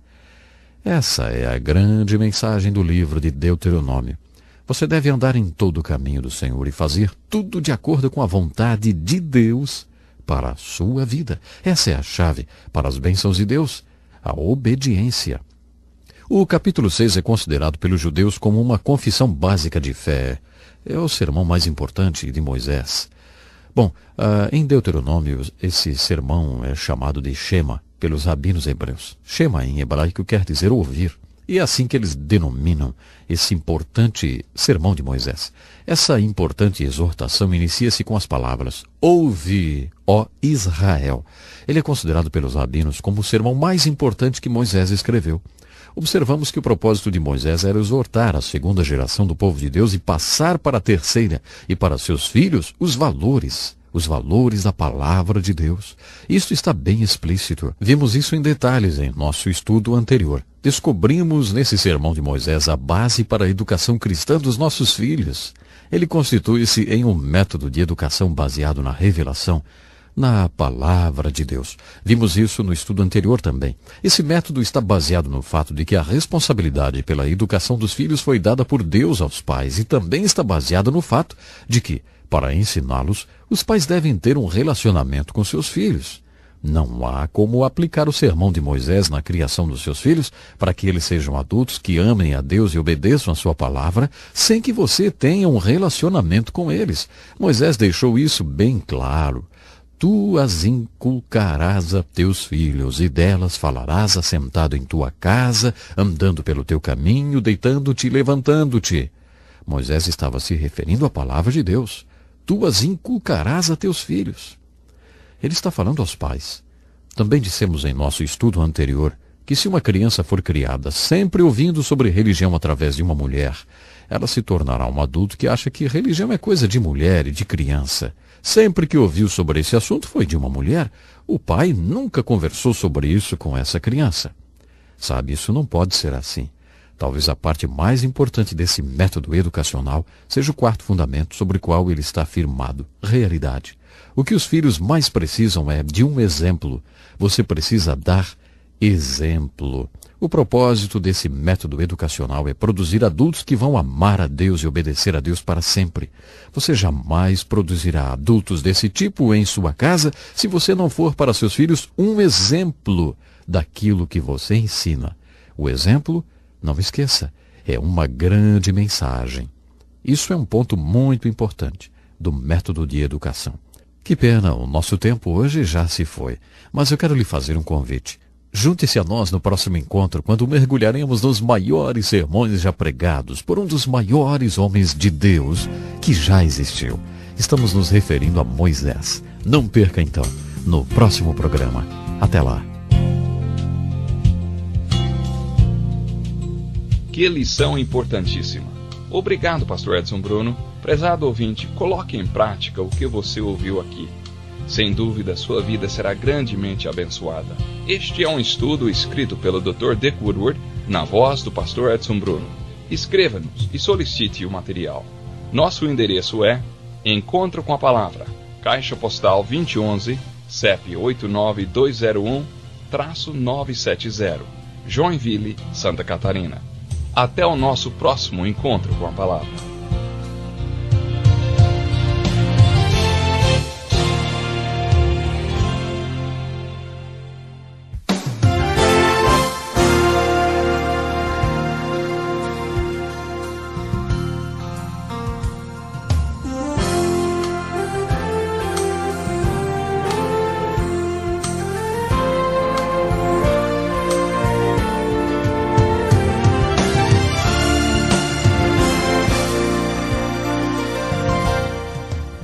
Essa é a grande mensagem do livro de Deuteronômio. Você deve andar em todo o caminho do Senhor e fazer tudo de acordo com a vontade de Deus para a sua vida. Essa é a chave para as bênçãos de Deus, a obediência. O capítulo 6 é considerado pelos judeus como uma confissão básica de fé. É o sermão mais importante de Moisés. Bom, em Deuteronômio, esse sermão é chamado de Shema pelos rabinos hebreus. Shema em hebraico quer dizer ouvir. E é assim que eles denominam esse importante sermão de Moisés. Essa importante exortação inicia-se com as palavras: ouve, ó Israel. Ele é considerado pelos rabinos como o sermão mais importante que Moisés escreveu. Observamos que o propósito de Moisés era exortar a segunda geração do povo de Deus e passar para a terceira e para seus filhos os valores da palavra de Deus. Isto está bem explícito. Vimos isso em detalhes em nosso estudo anterior. Descobrimos nesse sermão de Moisés a base para a educação cristã dos nossos filhos. Ele constitui-se em um método de educação baseado na revelação, na palavra de Deus. Vimos isso no estudo anterior também. Esse método está baseado no fato de que a responsabilidade pela educação dos filhos foi dada por Deus aos pais e também está baseado no fato de que, para ensiná-los, os pais devem ter um relacionamento com seus filhos. Não há como aplicar o sermão de Moisés na criação dos seus filhos para que eles sejam adultos que amem a Deus e obedeçam a sua palavra sem que você tenha um relacionamento com eles. Moisés deixou isso bem claro. Tu as inculcarás a teus filhos, e delas falarás assentado em tua casa, andando pelo teu caminho, deitando-te e levantando-te. Moisés estava se referindo à palavra de Deus. Tu as inculcarás a teus filhos. Ele está falando aos pais. Também dissemos em nosso estudo anterior que se uma criança for criada sempre ouvindo sobre religião através de uma mulher, ela se tornará um adulto que acha que religião é coisa de mulher e de criança. Sempre que ouviu sobre esse assunto foi de uma mulher. O pai nunca conversou sobre isso com essa criança. Sabe, isso não pode ser assim. Talvez a parte mais importante desse método educacional seja o quarto fundamento sobre o qual ele está firmado: realidade. O que os filhos mais precisam é de um exemplo. Você precisa dar exemplo. O propósito desse método educacional é produzir adultos que vão amar a Deus e obedecer a Deus para sempre. Você jamais produzirá adultos desse tipo em sua casa se você não for para seus filhos um exemplo daquilo que você ensina. O exemplo, não esqueça, é uma grande mensagem. Isso é um ponto muito importante do método de educação. Que pena, o nosso tempo hoje já se foi, mas eu quero lhe fazer um convite. Junte-se a nós no próximo encontro, quando mergulharemos nos maiores sermões já pregados por um dos maiores homens de Deus que já existiu. Estamos nos referindo a Moisés. Não perca então, no próximo programa. Até lá. Que lição importantíssima. Obrigado, pastor Edson Bruno. Prezado ouvinte, coloque em prática o que você ouviu aqui. Sem dúvida, sua vida será grandemente abençoada. Este é um estudo escrito pelo Dr. Dick Woodward, na voz do pastor Edson Bruno. Escreva-nos e solicite o material. Nosso endereço é Encontro com a Palavra, Caixa Postal 2011, CEP 89201-970, Joinville, Santa Catarina. Até o nosso próximo Encontro com a Palavra.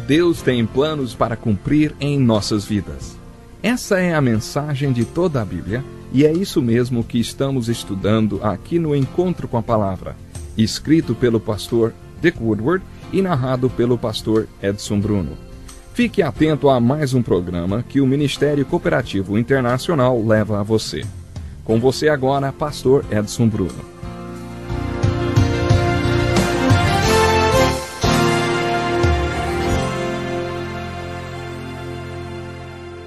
Deus tem planos para cumprir em nossas vidas. Essa é a mensagem de toda a Bíblia, e é isso mesmo que estamos estudando aqui no Encontro com a Palavra, escrito pelo pastor Dick Woodward e narrado pelo pastor Edson Bruno. Fique atento a mais um programa que o Ministério Cooperativo Internacional leva a você. Com você agora, pastor Edson Bruno.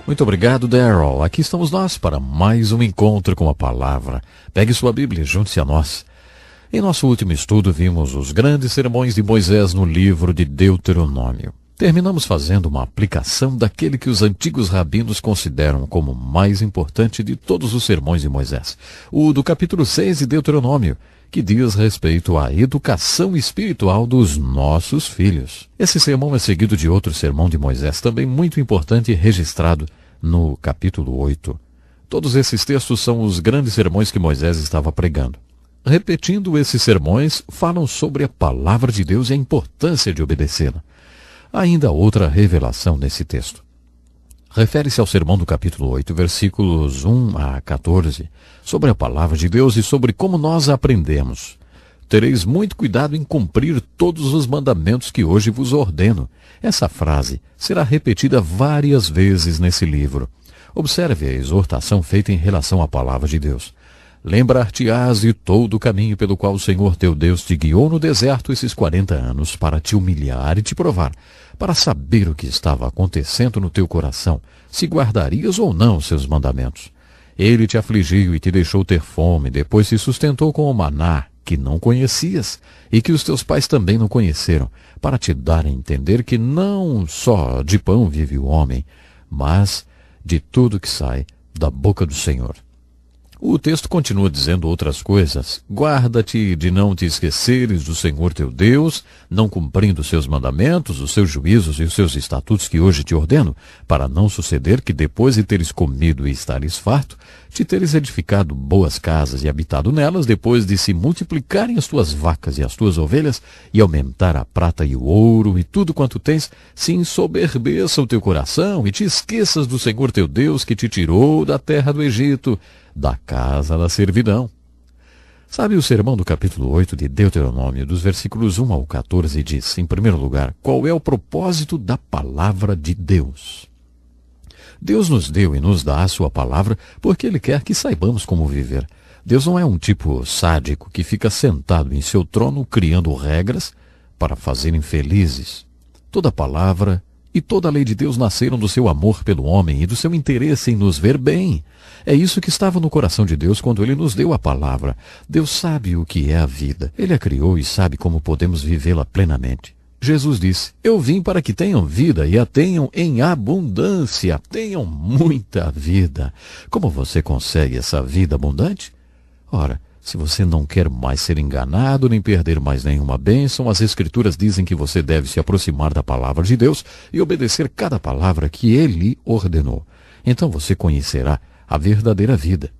Muito obrigado, Darrell. Aqui estamos nós para mais um encontro com a palavra. Pegue sua Bíblia e junte-se a nós. Em nosso último estudo, vimos os grandes sermões de Moisés no livro de Deuteronômio. Terminamos fazendo uma aplicação daquele que os antigos rabinos consideram como o mais importante de todos os sermões de Moisés, o do capítulo 6 de Deuteronômio, que diz respeito à educação espiritual dos nossos filhos. Esse sermão é seguido de outro sermão de Moisés, também muito importante e registrado no capítulo 8. Todos esses textos são os grandes sermões que Moisés estava pregando. Repetindo esses sermões, falam sobre a palavra de Deus e a importância de obedecê-la. Há ainda outra revelação nesse texto. Refere-se ao sermão do capítulo 8, versículos 1 a 14, sobre a palavra de Deus e sobre como nós a aprendemos. Tereis muito cuidado em cumprir todos os mandamentos que hoje vos ordeno. Essa frase será repetida várias vezes nesse livro. Observe a exortação feita em relação à palavra de Deus. Lembrar-te-ás de todo o caminho pelo qual o Senhor teu Deus te guiou no deserto esses 40 anos para te humilhar e te provar, para saber o que estava acontecendo no teu coração, se guardarias ou não os seus mandamentos. Ele te afligiu e te deixou ter fome, depois se sustentou com o maná, que não conhecias, e que os teus pais também não conheceram, para te dar a entender que não só de pão vive o homem, mas de tudo que sai da boca do Senhor. O texto continua dizendo outras coisas. Guarda-te de não te esqueceres do Senhor teu Deus, não cumprindo os seus mandamentos, os seus juízos e os seus estatutos que hoje te ordeno, para não suceder que depois de teres comido e estares farto, te teres edificado boas casas e habitado nelas, depois de se multiplicarem as tuas vacas e as tuas ovelhas, e aumentar a prata e o ouro e tudo quanto tens, se ensoberbeça o teu coração e te esqueças do Senhor teu Deus que te tirou da terra do Egito, da casa da servidão. Sabe, o sermão do capítulo 8 de Deuteronômio, dos versículos 1 ao 14, diz, em primeiro lugar, qual é o propósito da palavra de Deus? Deus nos deu e nos dá a sua palavra porque Ele quer que saibamos como viver. Deus não é um tipo sádico que fica sentado em seu trono criando regras para fazer infelizes. Toda palavra e toda a lei de Deus nasceram do seu amor pelo homem e do seu interesse em nos ver bem. É isso que estava no coração de Deus quando Ele nos deu a palavra. Deus sabe o que é a vida. Ele a criou e sabe como podemos vivê-la plenamente. Jesus disse, eu vim para que tenham vida e a tenham em abundância, tenham muita vida. Como você consegue essa vida abundante? Ora, se você não quer mais ser enganado, nem perder mais nenhuma bênção, as Escrituras dizem que você deve se aproximar da palavra de Deus e obedecer cada palavra que Ele ordenou. Então você conhecerá a verdadeira vida.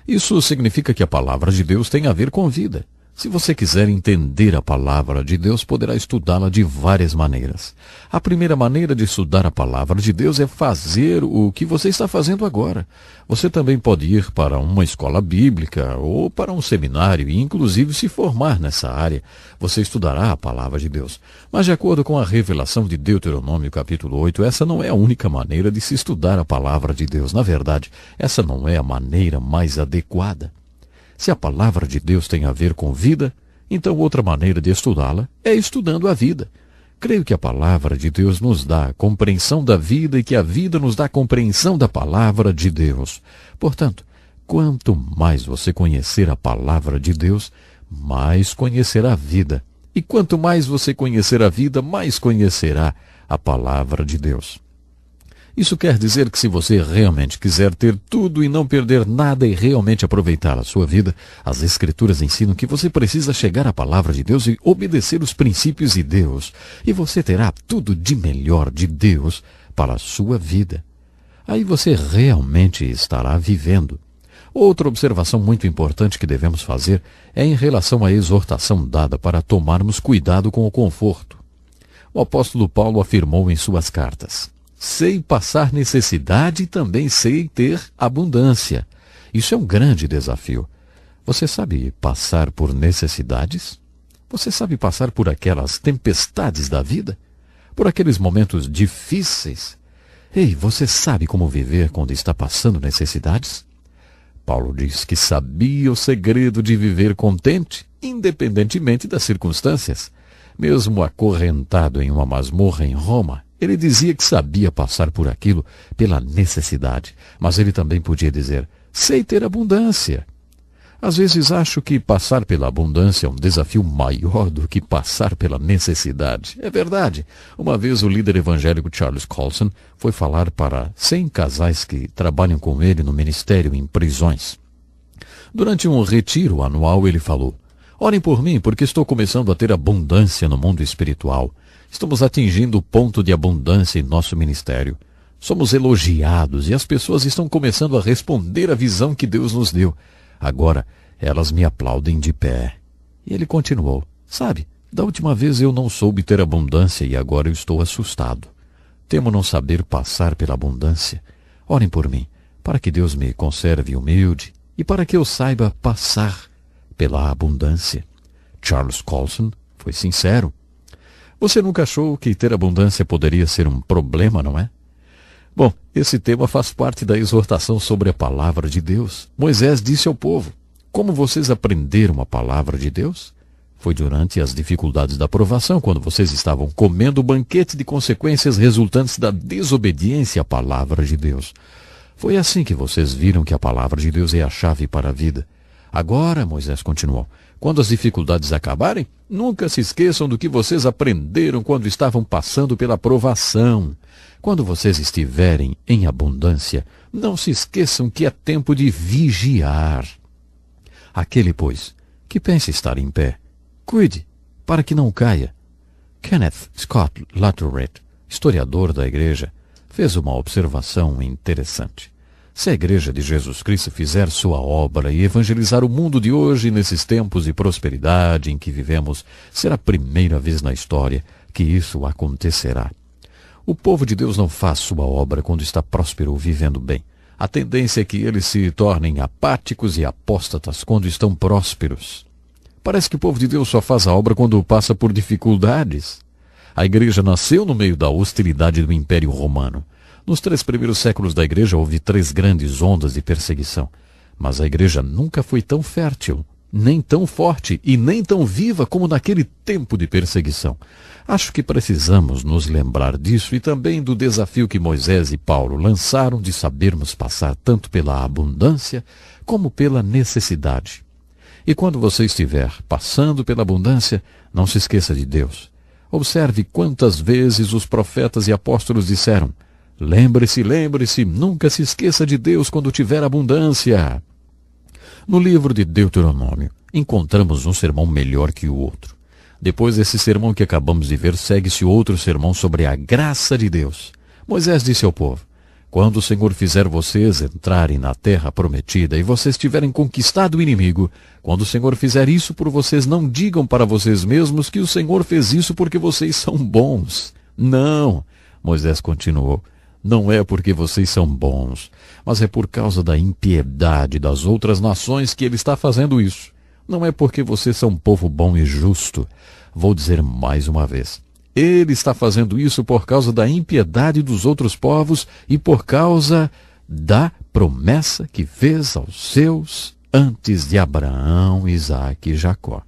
Isso significa que a palavra de Deus tem a ver com vida. Se você quiser entender a palavra de Deus, poderá estudá-la de várias maneiras. A primeira maneira de estudar a palavra de Deus é fazer o que você está fazendo agora. Você também pode ir para uma escola bíblica ou para um seminário e, inclusive, se formar nessa área. Você estudará a palavra de Deus. Mas, de acordo com a revelação de Deuteronômio capítulo 8, essa não é a única maneira de se estudar a palavra de Deus. Na verdade, essa não é a maneira mais adequada. Se a palavra de Deus tem a ver com vida, então outra maneira de estudá-la é estudando a vida. Creio que a palavra de Deus nos dá a compreensão da vida e que a vida nos dá a compreensão da palavra de Deus. Portanto, quanto mais você conhecer a palavra de Deus, mais conhecerá a vida. E quanto mais você conhecer a vida, mais conhecerá a palavra de Deus. Isso quer dizer que se você realmente quiser ter tudo e não perder nada e realmente aproveitar a sua vida, as Escrituras ensinam que você precisa chegar à palavra de Deus e obedecer os princípios de Deus. E você terá tudo de melhor de Deus para a sua vida. Aí você realmente estará vivendo. Outra observação muito importante que devemos fazer é em relação à exortação dada para tomarmos cuidado com o conforto. O apóstolo Paulo afirmou em suas cartas: sei passar necessidade e também sei ter abundância. Isso é um grande desafio. Você sabe passar por necessidades? Você sabe passar por aquelas tempestades da vida? Por aqueles momentos difíceis? Ei, você sabe como viver quando está passando necessidades? Paulo diz que sabia o segredo de viver contente, independentemente das circunstâncias. Mesmo acorrentado em uma masmorra em Roma, ele dizia que sabia passar por aquilo pela necessidade, mas ele também podia dizer, sei ter abundância. Às vezes acho que passar pela abundância é um desafio maior do que passar pela necessidade. É verdade. Uma vez o líder evangélico Charles Colson foi falar para 100 casais que trabalham com ele no ministério em prisões. Durante um retiro anual ele falou: "Orem por mim, porque estou começando a ter abundância no mundo espiritual. Estamos atingindo o ponto de abundância em nosso ministério. Somos elogiados e as pessoas estão começando a responder à visão que Deus nos deu. Agora, elas me aplaudem de pé." E ele continuou: "Sabe, da última vez eu não soube ter abundância e agora eu estou assustado. Temo não saber passar pela abundância. Orem por mim, para que Deus me conserve humilde e para que eu saiba passar pela abundância." Charles Colson foi sincero. Você nunca achou que ter abundância poderia ser um problema, não é? Bom, esse tema faz parte da exortação sobre a palavra de Deus. Moisés disse ao povo: "Como vocês aprenderam a palavra de Deus? Foi durante as dificuldades da provação, quando vocês estavam comendo o banquete de consequências resultantes da desobediência à palavra de Deus. Foi assim que vocês viram que a palavra de Deus é a chave para a vida. Agora," Moisés continuou, "quando as dificuldades acabarem, nunca se esqueçam do que vocês aprenderam quando estavam passando pela provação. Quando vocês estiverem em abundância, não se esqueçam que é tempo de vigiar. Aquele, pois, que pensa estar em pé, cuide, para que não caia." Kenneth Scott Latourette, historiador da igreja, fez uma observação interessante. Se a Igreja de Jesus Cristo fizer sua obra e evangelizar o mundo de hoje nesses tempos de prosperidade em que vivemos, será a primeira vez na história que isso acontecerá. O povo de Deus não faz sua obra quando está próspero ou vivendo bem. A tendência é que eles se tornem apáticos e apóstatas quando estão prósperos. Parece que o povo de Deus só faz a obra quando passa por dificuldades. A igreja nasceu no meio da hostilidade do Império Romano. Nos 3 primeiros séculos da igreja houve 3 grandes ondas de perseguição. Mas a igreja nunca foi tão fértil, nem tão forte e nem tão viva como naquele tempo de perseguição. Acho que precisamos nos lembrar disso e também do desafio que Moisés e Paulo lançaram de sabermos passar tanto pela abundância como pela necessidade. E quando você estiver passando pela abundância, não se esqueça de Deus. Observe quantas vezes os profetas e apóstolos disseram: "Lembre-se, lembre-se, nunca se esqueça de Deus quando tiver abundância." No livro de Deuteronômio, encontramos um sermão melhor que o outro. Depois desse sermão que acabamos de ver, segue-se outro sermão sobre a graça de Deus. Moisés disse ao povo: "Quando o Senhor fizer vocês entrarem na terra prometida e vocês tiverem conquistado o inimigo, quando o Senhor fizer isso por vocês, não digam para vocês mesmos que o Senhor fez isso porque vocês são bons. Não," Moisés continuou, "não é porque vocês são bons, mas é por causa da impiedade das outras nações que ele está fazendo isso. Não é porque vocês são um povo bom e justo. Vou dizer mais uma vez. Ele está fazendo isso por causa da impiedade dos outros povos e por causa da promessa que fez aos seus antes de Abraão, Isaque e Jacó.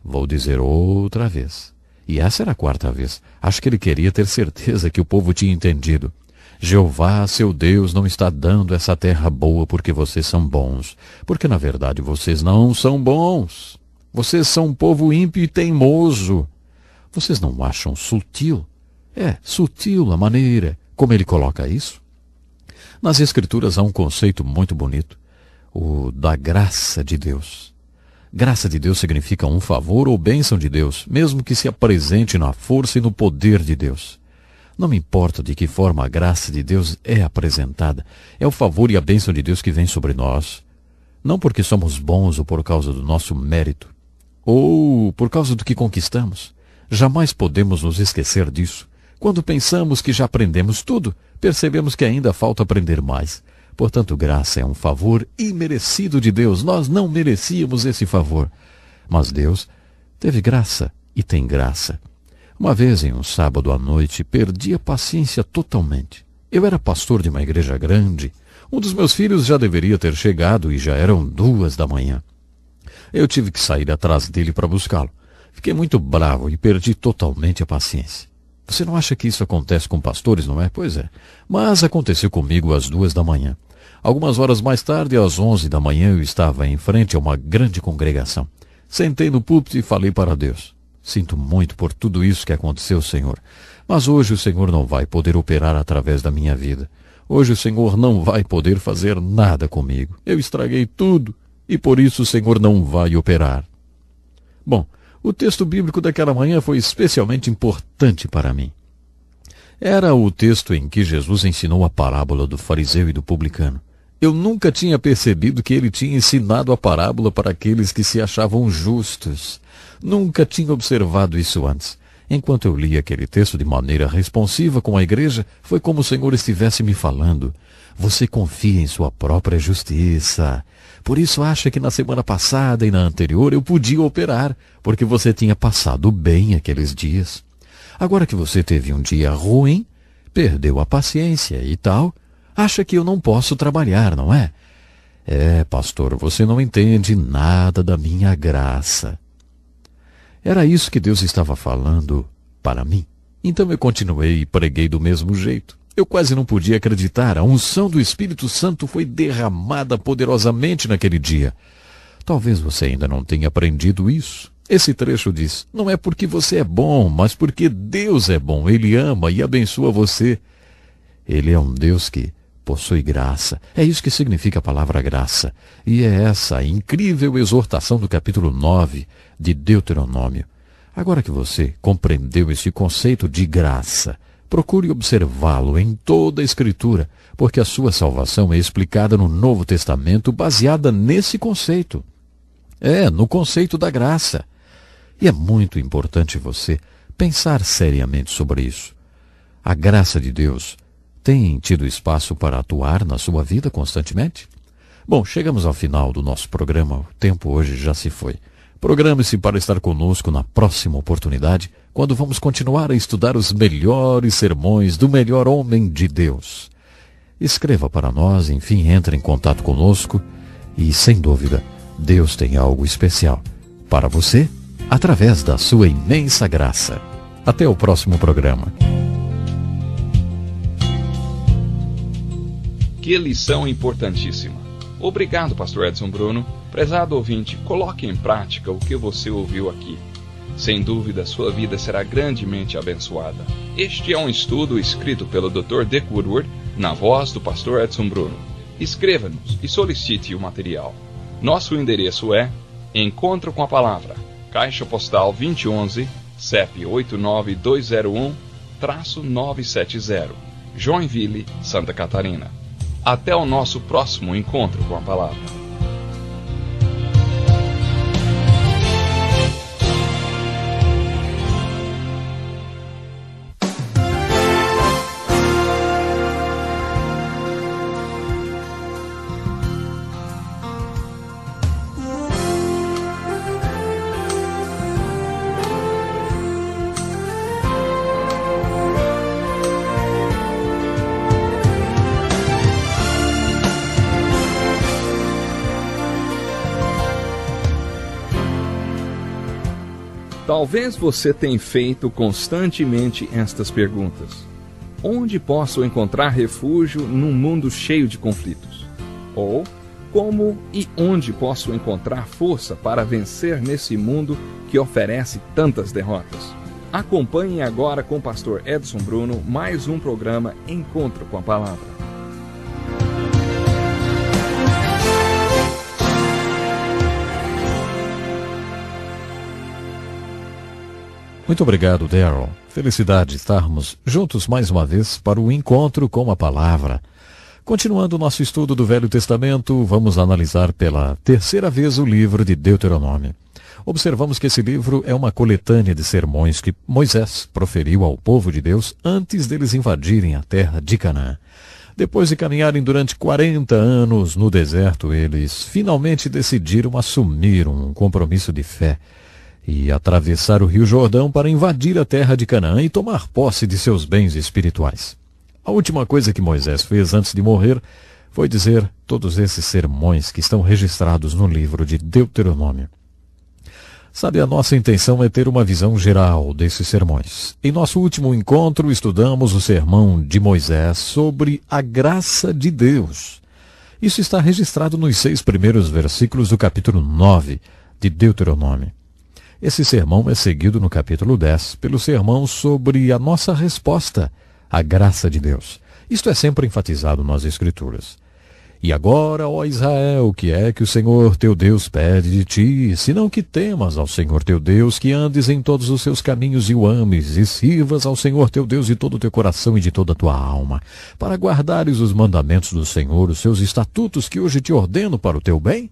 Vou dizer outra vez. E essa era a 4ª vez. Acho que ele queria ter certeza que o povo tinha entendido. Jeová, seu Deus, não está dando essa terra boa porque vocês são bons. Porque, na verdade, vocês não são bons. Vocês são um povo ímpio e teimoso. Vocês não acham sutil? É sutil a maneira como ele coloca isso. Nas Escrituras há um conceito muito bonito, o da graça de Deus. Graça de Deus significa um favor ou bênção de Deus, mesmo que se apresente na força e no poder de Deus. Não me importa de que forma a graça de Deus é apresentada, é o favor e a bênção de Deus que vem sobre nós. Não porque somos bons ou por causa do nosso mérito, ou por causa do que conquistamos. Jamais podemos nos esquecer disso. Quando pensamos que já aprendemos tudo, percebemos que ainda falta aprender mais. Portanto, graça é um favor imerecido de Deus. Nós não merecíamos esse favor. Mas Deus teve graça e tem graça. Uma vez, em um sábado à noite, perdi a paciência totalmente. Eu era pastor de uma igreja grande. Um dos meus filhos já deveria ter chegado e já eram 2 da manhã. Eu tive que sair atrás dele para buscá-lo. Fiquei muito bravo e perdi totalmente a paciência. Você não acha que isso acontece com pastores, não é? Pois é. Mas aconteceu comigo às 2 da manhã. Algumas horas mais tarde, às 11 da manhã, eu estava em frente a uma grande congregação. Sentei no púlpito e falei para Deus. Sinto muito por tudo isso que aconteceu, Senhor. Mas hoje o Senhor não vai poder operar através da minha vida. Hoje o Senhor não vai poder fazer nada comigo. Eu estraguei tudo e por isso o Senhor não vai operar. Bom, o texto bíblico daquela manhã foi especialmente importante para mim. Era o texto em que Jesus ensinou a parábola do fariseu e do publicano. Eu nunca tinha percebido que ele tinha ensinado a parábola para aqueles que se achavam justos. Nunca tinha observado isso antes. Enquanto eu li aquele texto de maneira responsiva com a igreja, foi como o Senhor estivesse me falando. Você confia em sua própria justiça. Por isso acha que na semana passada e na anterior eu podia operar, porque você tinha passado bem aqueles dias. Agora que você teve um dia ruim, perdeu a paciência e tal, acha que eu não posso trabalhar, não é? É, pastor, você não entende nada da minha graça. Era isso que Deus estava falando para mim. Então eu continuei e preguei do mesmo jeito. Eu quase não podia acreditar. A unção do Espírito Santo foi derramada poderosamente naquele dia. Talvez você ainda não tenha aprendido isso. Esse trecho diz, não é porque você é bom, mas porque Deus é bom. Ele ama e abençoa você. Ele é um Deus que possui graça. É isso que significa a palavra graça. E é essa a incrível exortação do capítulo 9 de Deuteronômio. Agora que você compreendeu esse conceito de graça, procure observá-lo em toda a Escritura, porque a sua salvação é explicada no Novo Testamento baseada nesse conceito. No conceito da graça. E é muito importante você pensar seriamente sobre isso. A graça de Deus tem tido espaço para atuar na sua vida constantemente? Bom, chegamos ao final do nosso programa. O tempo hoje já se foi. Programe-se para estar conosco na próxima oportunidade, quando vamos continuar a estudar os melhores sermões do melhor homem de Deus. Escreva para nós, enfim, entre em contato conosco e, sem dúvida, Deus tem algo especial para você através da sua imensa graça. Até o próximo programa. Que lição importantíssima. Obrigado, pastor Edson Bruno. Prezado ouvinte, coloque em prática o que você ouviu aqui. Sem dúvida, sua vida será grandemente abençoada. Este é um estudo escrito pelo Dr. Dick Woodward, na voz do pastor Edson Bruno. Escreva-nos e solicite o material. Nosso endereço é Encontro com a Palavra, Caixa Postal 2011, CEP 89201-970, Joinville, Santa Catarina. Até o nosso próximo encontro com a Palavra. Talvez você tenha feito constantemente estas perguntas. Onde posso encontrar refúgio num mundo cheio de conflitos? Ou, como e onde posso encontrar força para vencer nesse mundo que oferece tantas derrotas? Acompanhe agora com o pastor Edson Bruno mais um programa Encontro com a Palavra. Muito obrigado, Darrell. Felicidade estarmos juntos mais uma vez para o encontro com a palavra. Continuando o nosso estudo do Velho Testamento, vamos analisar pela terceira vez o livro de Deuteronômio. Observamos que esse livro é uma coletânea de sermões que Moisés proferiu ao povo de Deus antes deles invadirem a terra de Canaã. Depois de caminharem durante 40 anos no deserto, eles finalmente decidiram assumir um compromisso de fé e atravessar o Rio Jordão para invadir a terra de Canaã e tomar posse de seus bens espirituais. A última coisa que Moisés fez antes de morrer foi dizer todos esses sermões que estão registrados no livro de Deuteronômio. Sabe, a nossa intenção é ter uma visão geral desses sermões. Em nosso último encontro, estudamos o sermão de Moisés sobre a graça de Deus. Isso está registrado nos 6 primeiros versículos do capítulo 9 de Deuteronômio. Esse sermão é seguido no capítulo 10 pelo sermão sobre a nossa resposta à graça de Deus. Isto é sempre enfatizado nas Escrituras. E agora, ó Israel, o que é que o Senhor teu Deus pede de ti, senão que temas ao Senhor teu Deus, que andes em todos os seus caminhos e o ames, e sirvas ao Senhor teu Deus de todo o teu coração e de toda a tua alma, para guardares os mandamentos do Senhor, os seus estatutos que hoje te ordeno para o teu bem?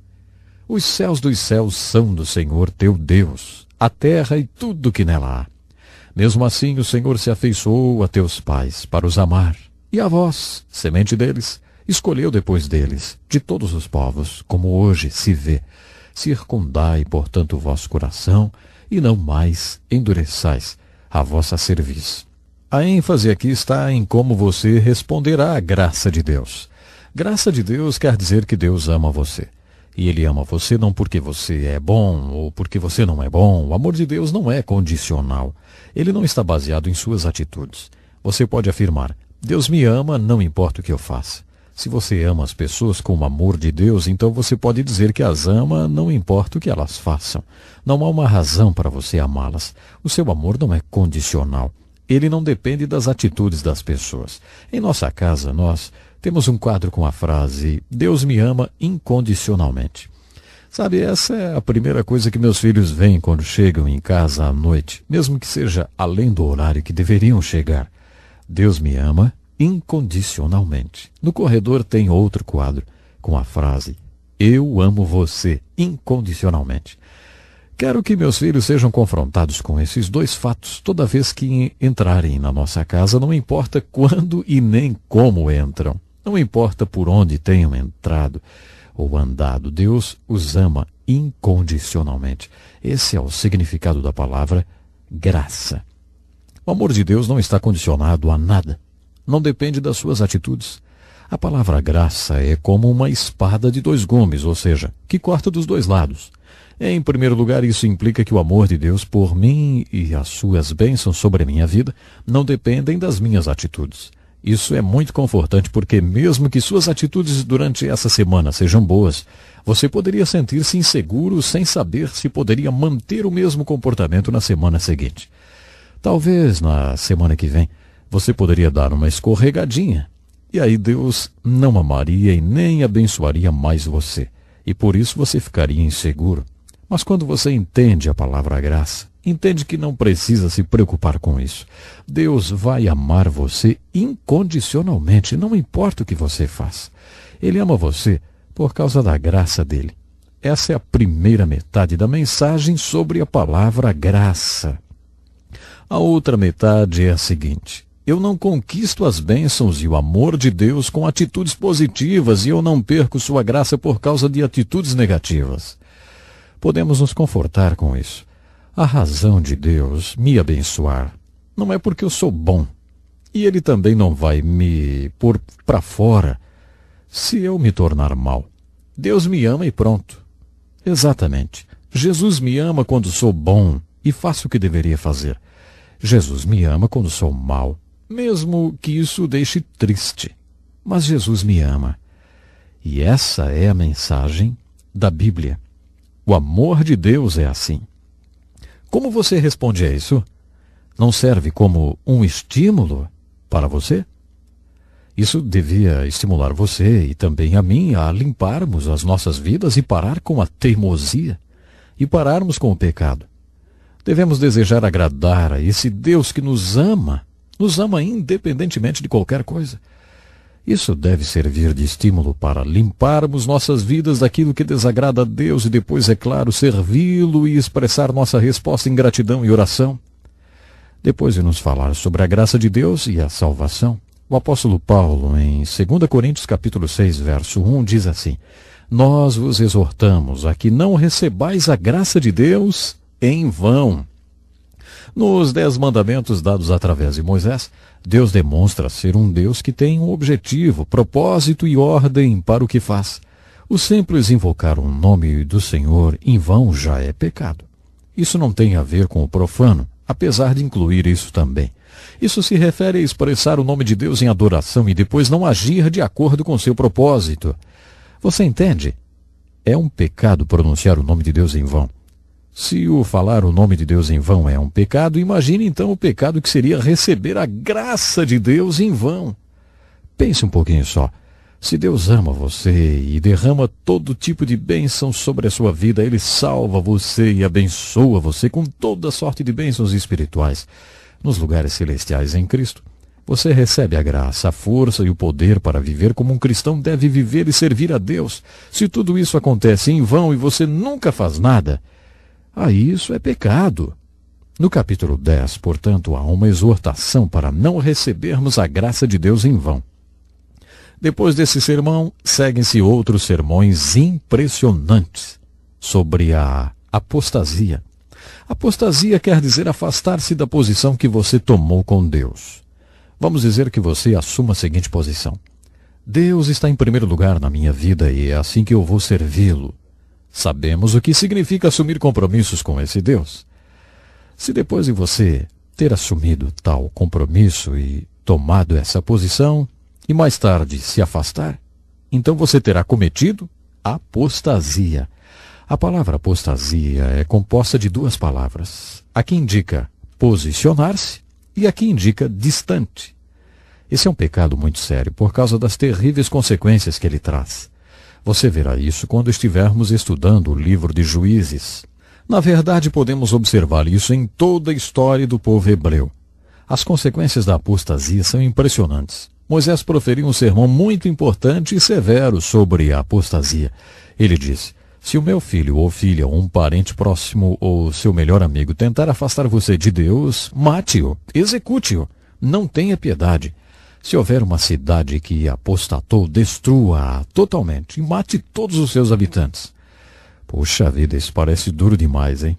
Os céus dos céus são do Senhor teu Deus, a terra e tudo que nela há. Mesmo assim o Senhor se afeiçoou a teus pais, para os amar, e a vós, semente deles, escolheu depois deles, de todos os povos, como hoje se vê. Circundai, portanto, o vosso coração, e não mais endureçais a vossa cerviz. A ênfase aqui está em como você responderá à graça de Deus. Graça de Deus quer dizer que Deus ama você. E Ele ama você não porque você é bom ou porque você não é bom. O amor de Deus não é condicional. Ele não está baseado em suas atitudes. Você pode afirmar, Deus me ama, não importa o que eu faça. Se você ama as pessoas com o amor de Deus, então você pode dizer que as ama, não importa o que elas façam. Não há uma razão para você amá-las. O seu amor não é condicional. Ele não depende das atitudes das pessoas. Em nossa casa, nós temos um quadro com a frase, Deus me ama incondicionalmente. Sabe, essa é a primeira coisa que meus filhos veem quando chegam em casa à noite, mesmo que seja além do horário que deveriam chegar. Deus me ama incondicionalmente. No corredor tem outro quadro com a frase, eu amo você incondicionalmente. Quero que meus filhos sejam confrontados com esses 2 fatos toda vez que entrarem na nossa casa, não importa quando e nem como entram. Não importa por onde tenham entrado ou andado, Deus os ama incondicionalmente. Esse é o significado da palavra graça. O amor de Deus não está condicionado a nada. Não depende das suas atitudes. A palavra graça é como uma espada de 2 gumes, ou seja, que corta dos 2 lados. Em primeiro lugar, isso implica que o amor de Deus por mim e as suas bênçãos sobre a minha vida não dependem das minhas atitudes. Isso é muito confortante porque mesmo que suas atitudes durante essa semana sejam boas, você poderia sentir-se inseguro sem saber se poderia manter o mesmo comportamento na semana seguinte. Talvez na semana que vem você poderia dar uma escorregadinha, e aí Deus não amaria e nem abençoaria mais você, e por isso você ficaria inseguro. Mas quando você entende a palavra graça, entende que não precisa se preocupar com isso. Deus vai amar você incondicionalmente, não importa o que você faça. Ele ama você por causa da graça dele. Essa é a primeira metade da mensagem sobre a palavra graça. A outra metade é a seguinte: eu não conquisto as bênçãos e o amor de Deus com atitudes positivas e eu não perco sua graça por causa de atitudes negativas. Podemos nos confortar com isso. A razão de Deus me abençoar não é porque eu sou bom. E Ele também não vai me pôr para fora se eu me tornar mal. Deus me ama e pronto. Exatamente. Jesus me ama quando sou bom e faço o que deveria fazer. Jesus me ama quando sou mal, mesmo que isso deixe triste. Mas Jesus me ama. E essa é a mensagem da Bíblia. O amor de Deus é assim. Como você responde a isso? Não serve como um estímulo para você? Isso devia estimular você e também a mim a limparmos as nossas vidas e parar com a teimosia e pararmos com o pecado. Devemos desejar agradar a esse Deus que nos ama independentemente de qualquer coisa. Isso deve servir de estímulo para limparmos nossas vidas daquilo que desagrada a Deus e depois, é claro, servi-lo e expressar nossa resposta em gratidão e oração. Depois de nos falar sobre a graça de Deus e a salvação, o apóstolo Paulo, em 2 Coríntios capítulo 6, verso 1, diz assim: nós vos exortamos a que não recebais a graça de Deus em vão. Nos 10 mandamentos dados através de Moisés, Deus demonstra ser um Deus que tem um objetivo, propósito e ordem para o que faz. O simples invocar o nome do Senhor em vão já é pecado. Isso não tem a ver com o profano, apesar de incluir isso também. Isso se refere a expressar o nome de Deus em adoração e depois não agir de acordo com seu propósito. Você entende? É um pecado pronunciar o nome de Deus em vão. Se o falar o nome de Deus em vão é um pecado, imagine então o pecado que seria receber a graça de Deus em vão. Pense um pouquinho só. Se Deus ama você e derrama todo tipo de bênção sobre a sua vida, Ele salva você e abençoa você com toda sorte de bênçãos espirituais nos lugares celestiais em Cristo. Você recebe a graça, a força e o poder para viver como um cristão deve viver e servir a Deus. Se tudo isso acontece em vão e você nunca faz nada, aí isso é pecado. No capítulo 10, portanto, há uma exortação para não recebermos a graça de Deus em vão. Depois desse sermão, seguem-se outros sermões impressionantes sobre a apostasia. Apostasia quer dizer afastar-se da posição que você tomou com Deus. Vamos dizer que você assuma a seguinte posição: Deus está em primeiro lugar na minha vida e é assim que eu vou servi-lo. Sabemos o que significa assumir compromissos com esse Deus. Se depois de você ter assumido tal compromisso e tomado essa posição, e mais tarde se afastar, então você terá cometido apostasia. A palavra apostasia é composta de duas palavras. A que indica posicionar-se e a que indica distante. Esse é um pecado muito sério por causa das terríveis consequências que ele traz. Você verá isso quando estivermos estudando o livro de Juízes. Na verdade, podemos observar isso em toda a história do povo hebreu. As consequências da apostasia são impressionantes. Moisés proferiu um sermão muito importante e severo sobre a apostasia. Ele disse: se o meu filho ou filha, um parente próximo ou seu melhor amigo tentar afastar você de Deus, mate-o, execute-o, não tenha piedade. Se houver uma cidade que apostatou, destrua-a totalmente e mate todos os seus habitantes. Puxa vida, isso parece duro demais, hein?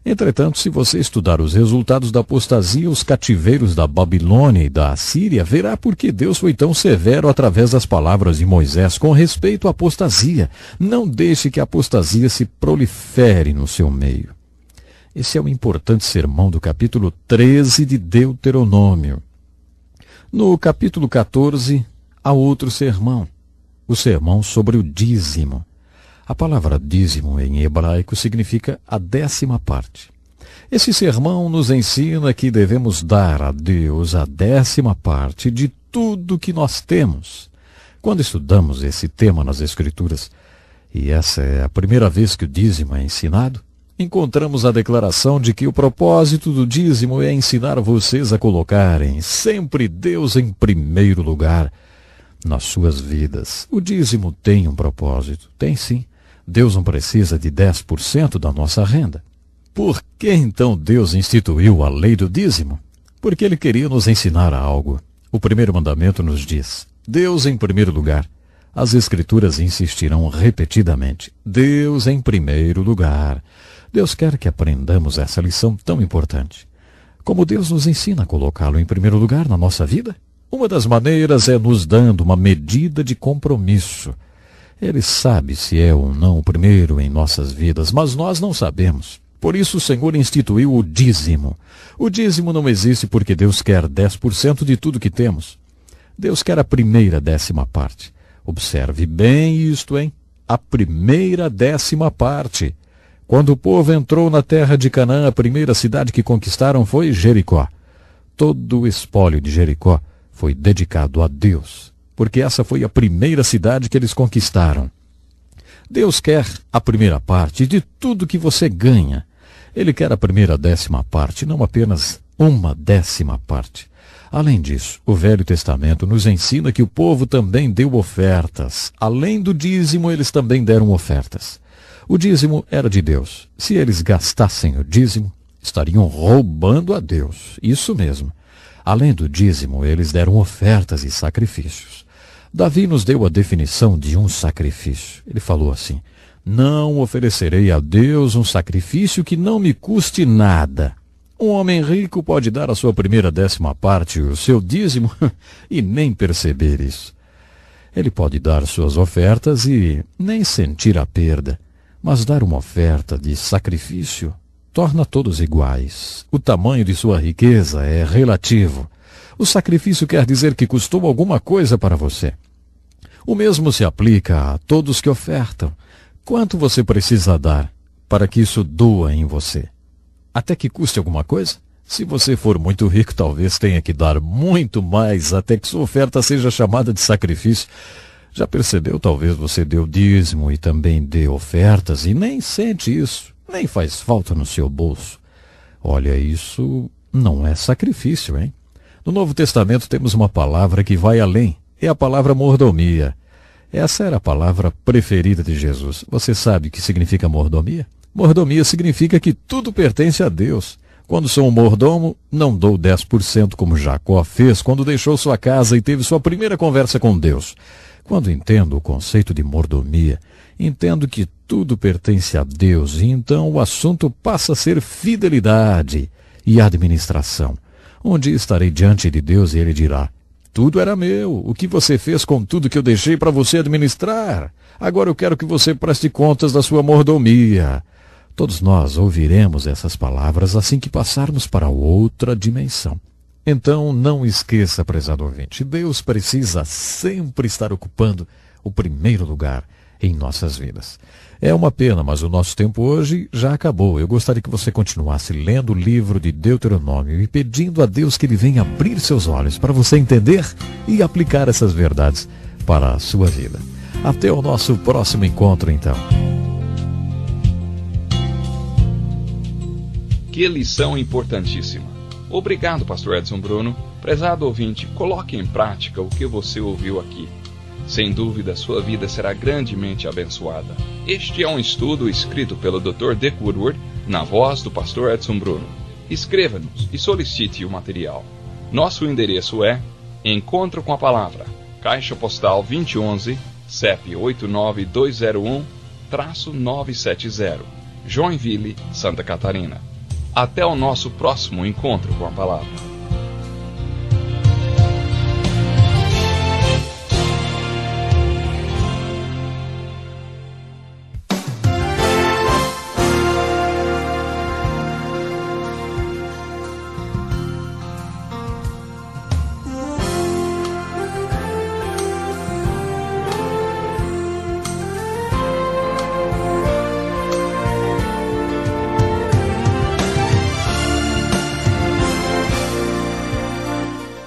Entretanto, se você estudar os resultados da apostasia, os cativeiros da Babilônia e da Assíria, verá por que Deus foi tão severo através das palavras de Moisés com respeito à apostasia. Não deixe que a apostasia se prolifere no seu meio. Esse é o importante sermão do capítulo 13 de Deuteronômio. No capítulo 14, há outro sermão, o sermão sobre o dízimo. A palavra dízimo em hebraico significa a 10ª parte. Esse sermão nos ensina que devemos dar a Deus a 10ª parte de tudo que nós temos. Quando estudamos esse tema nas Escrituras, e essa é a primeira vez que o dízimo é ensinado, encontramos a declaração de que o propósito do dízimo é ensinar vocês a colocarem sempre Deus em primeiro lugar nas suas vidas. O dízimo tem um propósito, tem sim. Deus não precisa de 10% da nossa renda. Por que então Deus instituiu a lei do dízimo? Porque Ele queria nos ensinar algo. O primeiro mandamento nos diz: Deus em primeiro lugar. As Escrituras insistirão repetidamente: Deus em primeiro lugar. Deus quer que aprendamos essa lição tão importante. Como Deus nos ensina a colocá-lo em primeiro lugar na nossa vida? Uma das maneiras é nos dando uma medida de compromisso. Ele sabe se é ou não o primeiro em nossas vidas, mas nós não sabemos. Por isso o Senhor instituiu o dízimo. O dízimo não existe porque Deus quer 10% de tudo que temos. Deus quer a primeira 10ª parte. Observe bem isto, hein? A primeira 10ª parte. Quando o povo entrou na terra de Canaã, a primeira cidade que conquistaram foi Jericó. Todo o espólio de Jericó foi dedicado a Deus, porque essa foi a primeira cidade que eles conquistaram. Deus quer a primeira parte de tudo que você ganha. Ele quer a primeira 10ª parte, não apenas uma 10ª parte. Além disso, o Velho Testamento nos ensina que o povo também deu ofertas. Além do dízimo, eles também deram ofertas. O dízimo era de Deus. Se eles gastassem o dízimo, estariam roubando a Deus. Isso mesmo. Além do dízimo, eles deram ofertas e sacrifícios. Davi nos deu a definição de um sacrifício. Ele falou assim: não oferecerei a Deus um sacrifício que não me custe nada. Um homem rico pode dar a sua primeira 10ª parte, o seu dízimo, e nem perceber isso. Ele pode dar suas ofertas e nem sentir a perda, mas dar uma oferta de sacrifício torna todos iguais. O tamanho de sua riqueza é relativo. O sacrifício quer dizer que custou alguma coisa para você. O mesmo se aplica a todos que ofertam. Quanto você precisa dar para que isso doa em você? Até que custe alguma coisa? Se você for muito rico, talvez tenha que dar muito mais até que sua oferta seja chamada de sacrifício. Já percebeu? Talvez você dê o dízimo e também dê ofertas e nem sente isso, nem faz falta no seu bolso. Olha, isso não é sacrifício, hein? No Novo Testamento temos uma palavra que vai além. É a palavra mordomia. Essa era a palavra preferida de Jesus. Você sabe o que significa mordomia? Mordomia significa que tudo pertence a Deus. Quando sou um mordomo, não dou 10% como Jacó fez quando deixou sua casa e teve sua primeira conversa com Deus. Quando entendo o conceito de mordomia, entendo que tudo pertence a Deus e então o assunto passa a ser fidelidade e administração. Um dia estarei diante de Deus e Ele dirá: tudo era meu, o que você fez com tudo que eu deixei para você administrar? Agora eu quero que você preste contas da sua mordomia. Todos nós ouviremos essas palavras assim que passarmos para outra dimensão. Então não esqueça, prezado ouvinte, Deus precisa sempre estar ocupando o primeiro lugar em nossas vidas. É uma pena, mas o nosso tempo hoje já acabou. Eu gostaria que você continuasse lendo o livro de Deuteronômio e pedindo a Deus que Ele venha abrir seus olhos para você entender e aplicar essas verdades para a sua vida. Até o nosso próximo encontro, então. Que lição importantíssima. Obrigado, pastor Edson Bruno. Prezado ouvinte, coloque em prática o que você ouviu aqui. Sem dúvida, sua vida será grandemente abençoada. Este é um estudo escrito pelo Dr. Dick Woodward, na voz do pastor Edson Bruno. Escreva-nos e solicite o material. Nosso endereço é Encontro com a Palavra, Caixa Postal 2011, CEP 89201-970, Joinville, Santa Catarina. Até o nosso próximo encontro com a Palavra.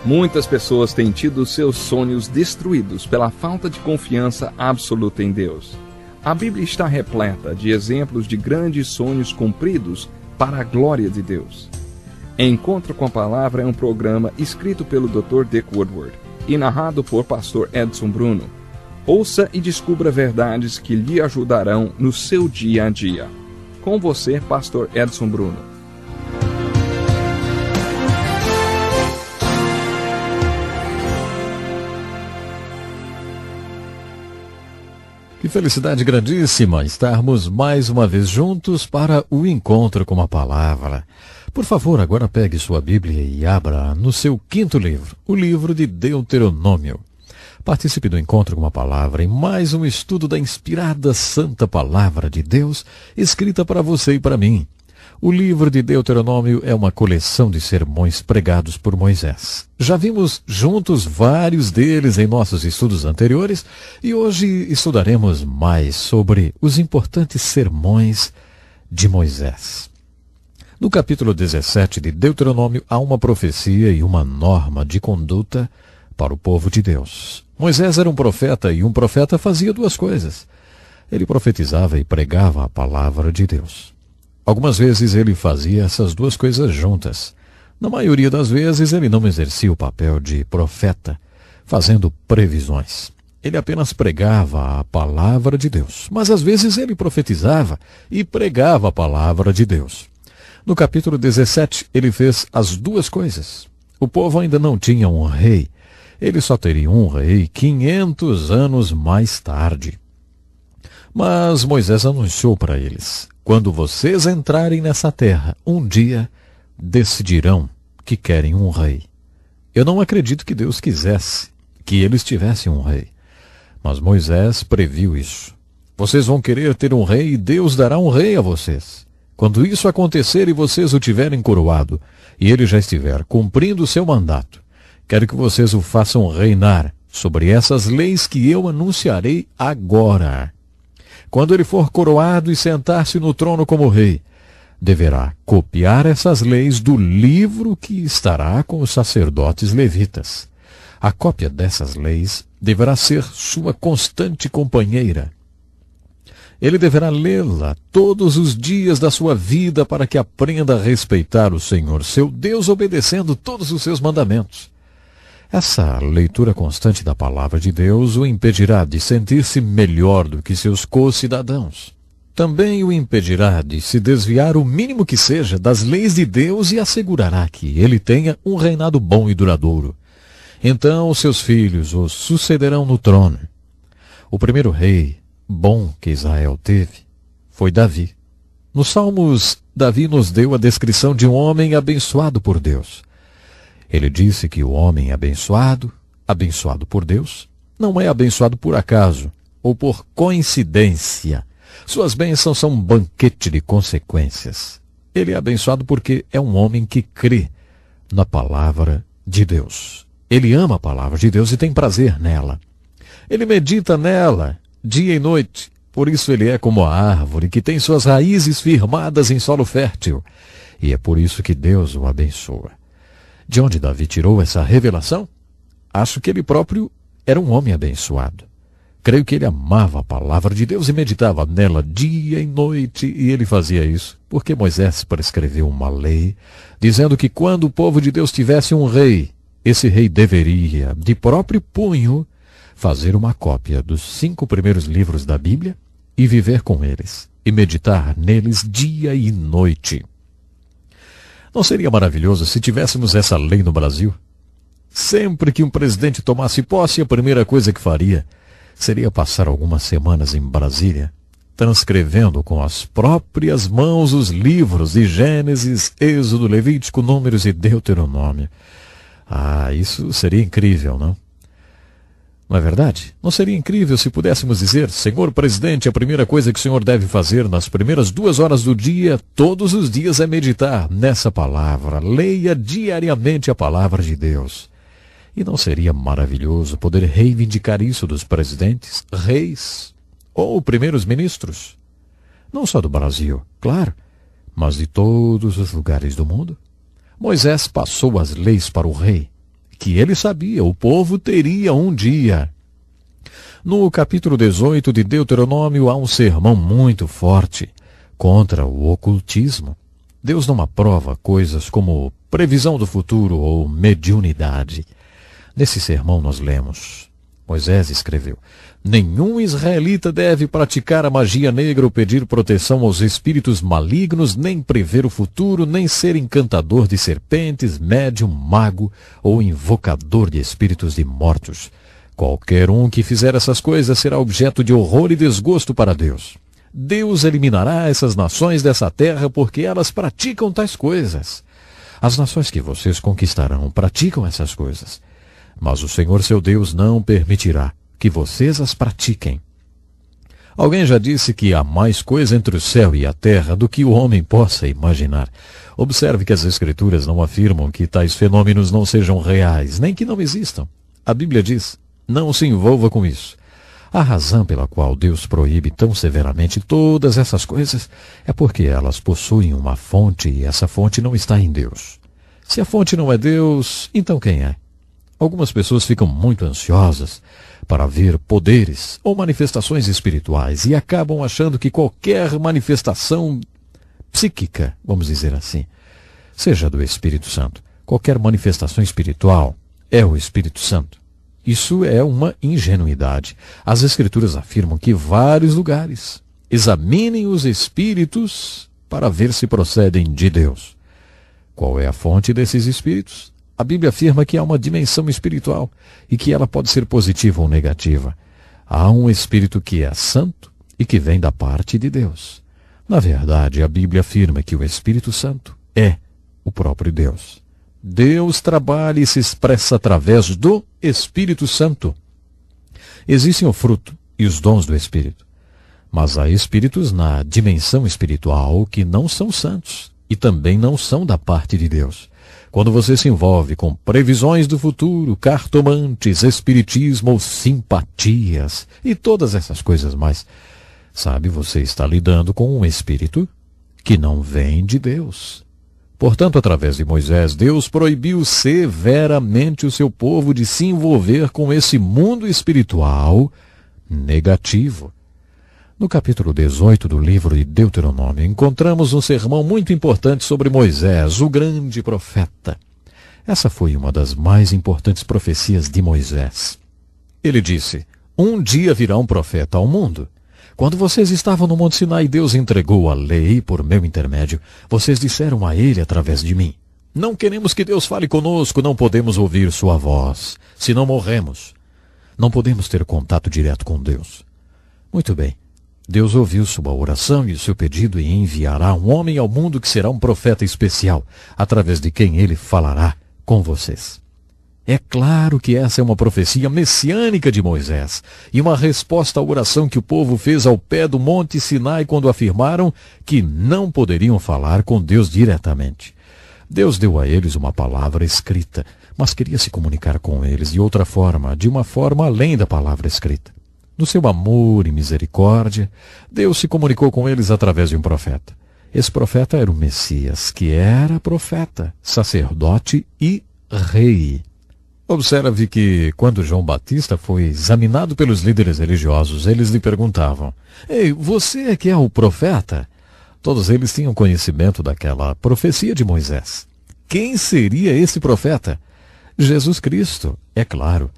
Muitas pessoas têm tido seus sonhos destruídos pela falta de confiança absoluta em Deus. A Bíblia está repleta de exemplos de grandes sonhos cumpridos para a glória de Deus. Encontro com a Palavra é um programa escrito pelo Dr. Dick Woodward e narrado por pastor Edson Bruno. Ouça e descubra verdades que lhe ajudarão no seu dia a dia. Com você, pastor Edson Bruno. Que felicidade grandíssima estarmos mais uma vez juntos para o encontro com a Palavra. Por favor, agora pegue sua Bíblia e abra no seu 5º livro, o livro de Deuteronômio. Participe do encontro com a Palavra em mais um estudo da inspirada Santa Palavra de Deus, escrita para você e para mim. O livro de Deuteronômio é uma coleção de sermões pregados por Moisés. Já vimos juntos vários deles em nossos estudos anteriores e hoje estudaremos mais sobre os importantes sermões de Moisés. No capítulo 17 de Deuteronômio há uma profecia e uma norma de conduta para o povo de Deus. Moisés era um profeta e um profeta fazia duas coisas. Ele profetizava e pregava a palavra de Deus. Algumas vezes ele fazia essas duas coisas juntas. Na maioria das vezes ele não exercia o papel de profeta, fazendo previsões. Ele apenas pregava a palavra de Deus. Mas às vezes ele profetizava e pregava a palavra de Deus. No capítulo 17 ele fez as duas coisas. O povo ainda não tinha um rei. Ele só teria um rei 500 anos mais tarde. Mas Moisés anunciou para eles: quando vocês entrarem nessa terra, um dia decidirão que querem um rei. Eu não acredito que Deus quisesse que eles tivessem um rei. Mas Moisés previu isso. Vocês vão querer ter um rei e Deus dará um rei a vocês. Quando isso acontecer e vocês o tiverem coroado, e ele já estiver cumprindo o seu mandato, quero que vocês o façam reinar sobre essas leis que eu anunciarei agora. Quando ele for coroado e sentar-se no trono como rei, deverá copiar essas leis do livro que estará com os sacerdotes levitas. A cópia dessas leis deverá ser sua constante companheira. Ele deverá lê-la todos os dias da sua vida para que aprenda a respeitar o Senhor, seu Deus, obedecendo todos os seus mandamentos. Essa leitura constante da palavra de Deus o impedirá de sentir-se melhor do que seus co-cidadãos. Também o impedirá de se desviar o mínimo que seja das leis de Deus e assegurará que ele tenha um reinado bom e duradouro. Então seus filhos o sucederão no trono. O primeiro rei bom que Israel teve foi Davi. Nos Salmos, Davi nos deu a descrição de um homem abençoado por Deus. Ele disse que o homem abençoado por Deus, não é abençoado por acaso ou por coincidência. Suas bênçãos são um banquete de consequências. Ele é abençoado porque é um homem que crê na palavra de Deus. Ele ama a palavra de Deus e tem prazer nela. Ele medita nela dia e noite. Por isso ele é como a árvore que tem suas raízes firmadas em solo fértil. E é por isso que Deus o abençoa. De onde Davi tirou essa revelação? Acho que ele próprio era um homem abençoado. Creio que ele amava a palavra de Deus e meditava nela dia e noite, e ele fazia isso porque Moisés prescreveu uma lei, dizendo que quando o povo de Deus tivesse um rei, esse rei deveria, de próprio punho, fazer uma cópia dos 5 primeiros livros da Bíblia e viver com eles, e meditar neles dia e noite. Não seria maravilhoso se tivéssemos essa lei no Brasil? Sempre que um presidente tomasse posse, a primeira coisa que faria seria passar algumas semanas em Brasília, transcrevendo com as próprias mãos os livros de Gênesis, Êxodo, Levítico, Números e Deuteronômio. Isso seria incrível, não? Não é verdade? Não seria incrível se pudéssemos dizer: Senhor presidente, a primeira coisa que o senhor deve fazer nas primeiras 2 horas do dia, todos os dias, é meditar nessa palavra. Leia diariamente a palavra de Deus. E não seria maravilhoso poder reivindicar isso dos presidentes, reis ou primeiros ministros? Não só do Brasil, claro, mas de todos os lugares do mundo. Moisés passou as leis para o rei, que ele sabia, o povo teria um dia. No capítulo 18 de Deuteronômio há um sermão muito forte contra o ocultismo. Deus não aprova coisas como previsão do futuro ou mediunidade. Nesse sermão nós lemos, Moisés escreveu: nenhum israelita deve praticar a magia negra ou pedir proteção aos espíritos malignos, nem prever o futuro, nem ser encantador de serpentes, médium, mago ou invocador de espíritos de mortos. Qualquer um que fizer essas coisas será objeto de horror e desgosto para Deus. Deus eliminará essas nações dessa terra porque elas praticam tais coisas. As nações que vocês conquistarão praticam essas coisas, mas o Senhor seu Deus não permitirá que vocês as pratiquem. Alguém já disse que há mais coisa entre o céu e a terra do que o homem possa imaginar. Observe que as Escrituras não afirmam que tais fenômenos não sejam reais, nem que não existam. A Bíblia diz: não se envolva com isso. A razão pela qual Deus proíbe tão severamente todas essas coisas é porque elas possuem uma fonte e essa fonte não está em Deus. Se a fonte não é Deus, então quem é? Algumas pessoas ficam muito ansiosas para ver poderes ou manifestações espirituais e acabam achando que qualquer manifestação psíquica, vamos dizer assim, seja do Espírito Santo. Qualquer manifestação espiritual é o Espírito Santo. Isso é uma ingenuidade. As Escrituras afirmam que vários lugares examinem os espíritos para ver se procedem de Deus. Qual é a fonte desses espíritos? A Bíblia afirma que há uma dimensão espiritual e que ela pode ser positiva ou negativa. Há um espírito que é santo e que vem da parte de Deus. Na verdade, a Bíblia afirma que o Espírito Santo é o próprio Deus. Deus trabalha e se expressa através do Espírito Santo. Existem o fruto e os dons do Espírito, mas há espíritos na dimensão espiritual que não são santos e também não são da parte de Deus. Quando você se envolve com previsões do futuro, cartomantes, espiritismo ou simpatias e todas essas coisas mais, sabe, você está lidando com um espírito que não vem de Deus. Portanto, através de Moisés, Deus proibiu severamente o seu povo de se envolver com esse mundo espiritual negativo. No capítulo 18 do livro de Deuteronômio, encontramos um sermão muito importante sobre Moisés, o grande profeta. Essa foi uma das mais importantes profecias de Moisés. Ele disse: um dia virá um profeta ao mundo. Quando vocês estavam no Monte Sinai, Deus entregou a lei por meu intermédio. Vocês disseram a ele através de mim: não queremos que Deus fale conosco, não podemos ouvir sua voz, senão morremos. Não podemos ter contato direto com Deus. Muito bem. Deus ouviu sua oração e o seu pedido e enviará um homem ao mundo que será um profeta especial, através de quem ele falará com vocês. É claro que essa é uma profecia messiânica de Moisés e uma resposta à oração que o povo fez ao pé do Monte Sinai quando afirmaram que não poderiam falar com Deus diretamente. Deus deu a eles uma palavra escrita, mas queria se comunicar com eles de outra forma, de uma forma além da palavra escrita. No seu amor e misericórdia, Deus se comunicou com eles através de um profeta. Esse profeta era o Messias, que era profeta, sacerdote e rei. Observe que, quando João Batista foi examinado pelos líderes religiosos, eles lhe perguntavam: ei, você é que é o profeta? Todos eles tinham conhecimento daquela profecia de Moisés. Quem seria esse profeta? Jesus Cristo, é claro.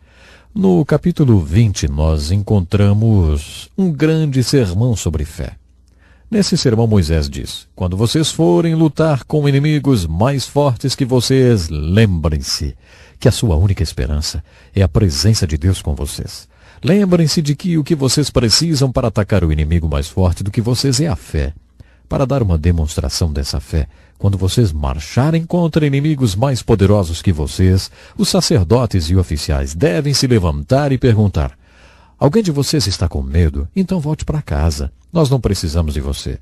No capítulo 20, nós encontramos um grande sermão sobre fé. Nesse sermão, Moisés diz: quando vocês forem lutar com inimigos mais fortes que vocês, lembrem-se que a sua única esperança é a presença de Deus com vocês. Lembrem-se de que o que vocês precisam para atacar o inimigo mais forte do que vocês é a fé. Para dar uma demonstração dessa fé, quando vocês marcharem contra inimigos mais poderosos que vocês, os sacerdotes e oficiais devem se levantar e perguntar: alguém de vocês está com medo? Então volte para casa. Nós não precisamos de você.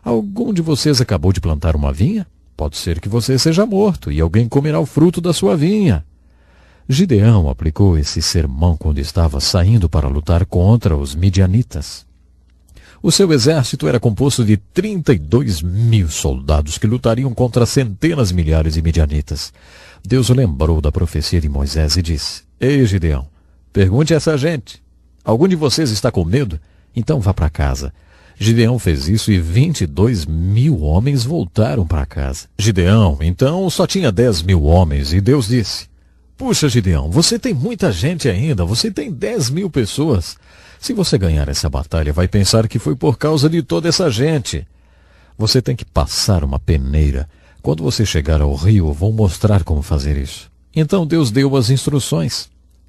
Algum de vocês acabou de plantar uma vinha? Pode ser que você seja morto e alguém comerá o fruto da sua vinha. Gideão aplicou esse sermão quando estava saindo para lutar contra os midianitas. O seu exército era composto de 32.000 soldados que lutariam contra centenas de milhares de midianitas. Deus o lembrou da profecia de Moisés e disse: ei, Gideão, pergunte a essa gente: algum de vocês está com medo? Então vá para casa. Gideão fez isso e 22.000 homens voltaram para casa. Gideão, então, só tinha 10.000 homens e Deus disse: puxa, Gideão, você tem muita gente ainda, você tem 10.000 pessoas. Se você ganhar essa batalha, vai pensar que foi por causa de toda essa gente. Você tem que passar uma peneira. Quando você chegar ao rio, vou mostrar como fazer isso. Então Deus deu as instruções.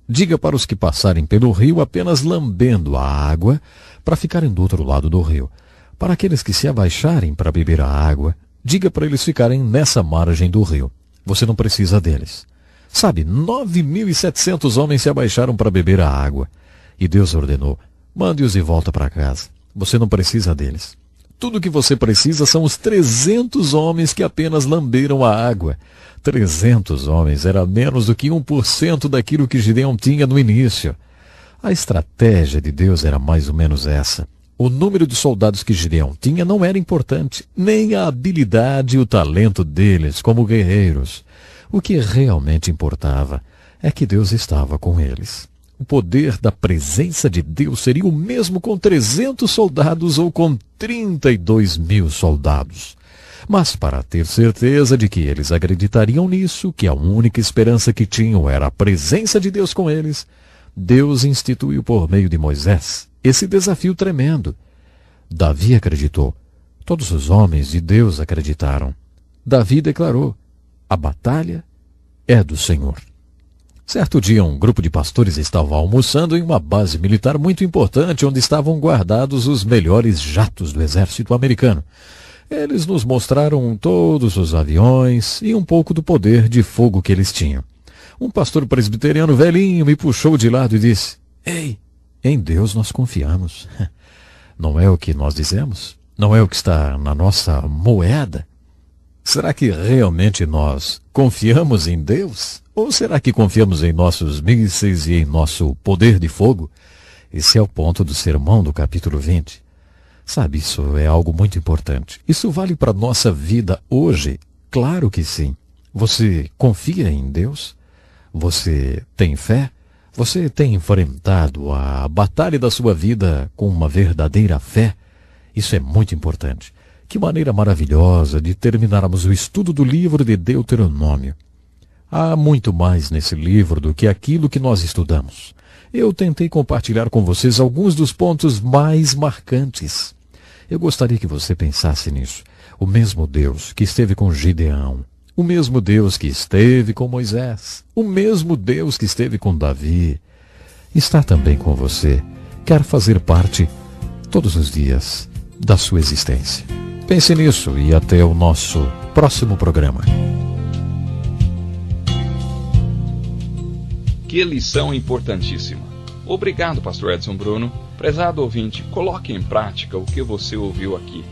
Diga para os que passarem pelo rio apenas lambendo a água para ficarem do outro lado do rio. Para aqueles que se abaixarem para beber a água, diga para eles ficarem nessa margem do rio. Você não precisa deles. Sabe, 9.700 homens se abaixaram para beber a água. E Deus ordenou: mande-os de volta para casa. Você não precisa deles. Tudo o que você precisa são os 300 homens que apenas lamberam a água. 300 homens era menos do que 1% daquilo que Gideão tinha no início. A estratégia de Deus era mais ou menos essa. O número de soldados que Gideão tinha não era importante, nem a habilidade e o talento deles como guerreiros. O que realmente importava é que Deus estava com eles. O poder da presença de Deus seria o mesmo com 300 soldados ou com 32.000 soldados. Mas para ter certeza de que eles acreditariam nisso, que a única esperança que tinham era a presença de Deus com eles, Deus instituiu por meio de Moisés esse desafio tremendo. Davi acreditou. Todos os homens de Deus acreditaram. Davi declarou: a batalha é do Senhor. Certo dia, um grupo de pastores estava almoçando em uma base militar muito importante, onde estavam guardados os melhores jatos do exército americano. Eles nos mostraram todos os aviões e um pouco do poder de fogo que eles tinham. Um pastor presbiteriano velhinho me puxou de lado e disse: ei, em Deus nós confiamos. Não é o que nós dizemos? Não é o que está na nossa moeda? Será que realmente nós confiamos em Deus? Ou será que confiamos em nossos mísseis e em nosso poder de fogo? Esse é o ponto do sermão do capítulo 20. Sabe, isso é algo muito importante. Isso vale para a nossa vida hoje? Claro que sim. Você confia em Deus? Você tem fé? Você tem enfrentado a batalha da sua vida com uma verdadeira fé? Isso é muito importante. Que maneira maravilhosa de terminarmos o estudo do livro de Deuteronômio. Há muito mais nesse livro do que aquilo que nós estudamos. Eu tentei compartilhar com vocês alguns dos pontos mais marcantes. Eu gostaria que você pensasse nisso. O mesmo Deus que esteve com Gideão, o mesmo Deus que esteve com Moisés, o mesmo Deus que esteve com Davi, está também com você. Quer fazer parte todos os dias da sua existência. Pense nisso e até o nosso próximo programa. Que lição importantíssima. Obrigado, pastor Edson Bruno. Prezado ouvinte, coloque em prática o que você ouviu aqui.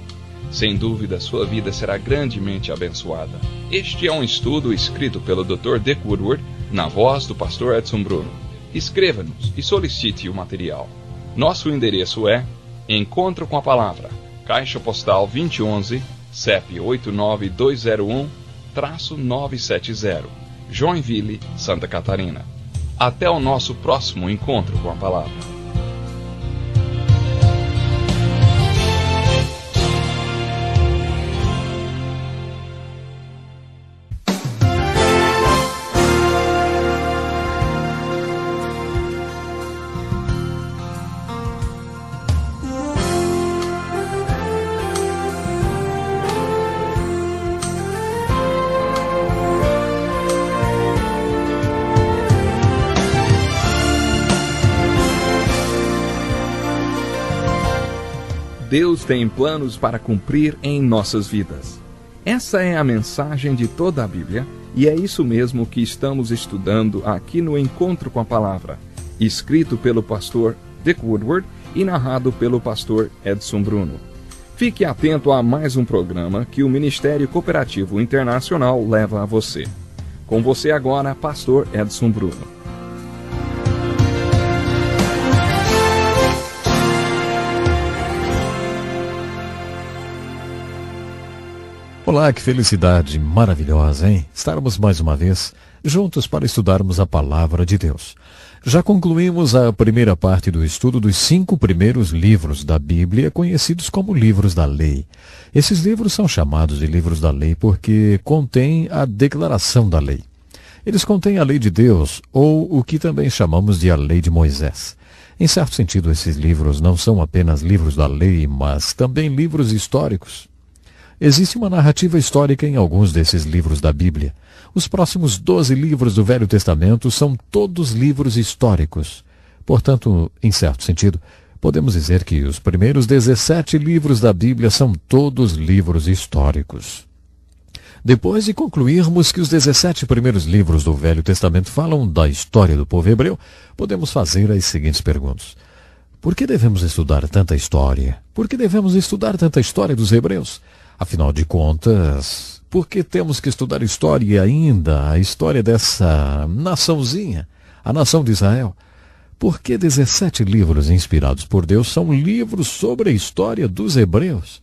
Sem dúvida, sua vida será grandemente abençoada. Este é um estudo escrito pelo Dr. Dick Woodward, na voz do pastor Edson Bruno. Escreva-nos e solicite o material. Nosso endereço é Encontro com a Palavra, Caixa Postal 2011, CEP 89201-970, Joinville, Santa Catarina. Até o nosso próximo encontro com a Palavra. Deus tem planos para cumprir em nossas vidas. Essa é a mensagem de toda a Bíblia e é isso mesmo que estamos estudando aqui no Encontro com a Palavra, escrito pelo pastor Dick Woodward e narrado pelo pastor Edson Bruno. Fique atento a mais um programa que o Ministério Cooperativo Internacional leva a você. Com você agora, pastor Edson Bruno. Olá, que felicidade maravilhosa, hein? Estarmos mais uma vez juntos para estudarmos a Palavra de Deus. Já concluímos a primeira parte do estudo dos 5 primeiros livros da Bíblia, conhecidos como livros da lei. Esses livros são chamados de livros da lei porque contêm a declaração da lei. Eles contêm a lei de Deus, ou o que também chamamos de a lei de Moisés. Em certo sentido, esses livros não são apenas livros da lei, mas também livros históricos. Existe uma narrativa histórica em alguns desses livros da Bíblia. Os próximos 12 livros do Velho Testamento são todos livros históricos. Portanto, em certo sentido, podemos dizer que os primeiros 17 livros da Bíblia são todos livros históricos. Depois de concluirmos que os 17 primeiros livros do Velho Testamento falam da história do povo hebreu, podemos fazer as seguintes perguntas. Por que devemos estudar tanta história? Por que devemos estudar tanta história dos hebreus? Afinal de contas, por que temos que estudar história e ainda a história dessa naçãozinha, a nação de Israel? Por que 17 livros inspirados por Deus são livros sobre a história dos hebreus?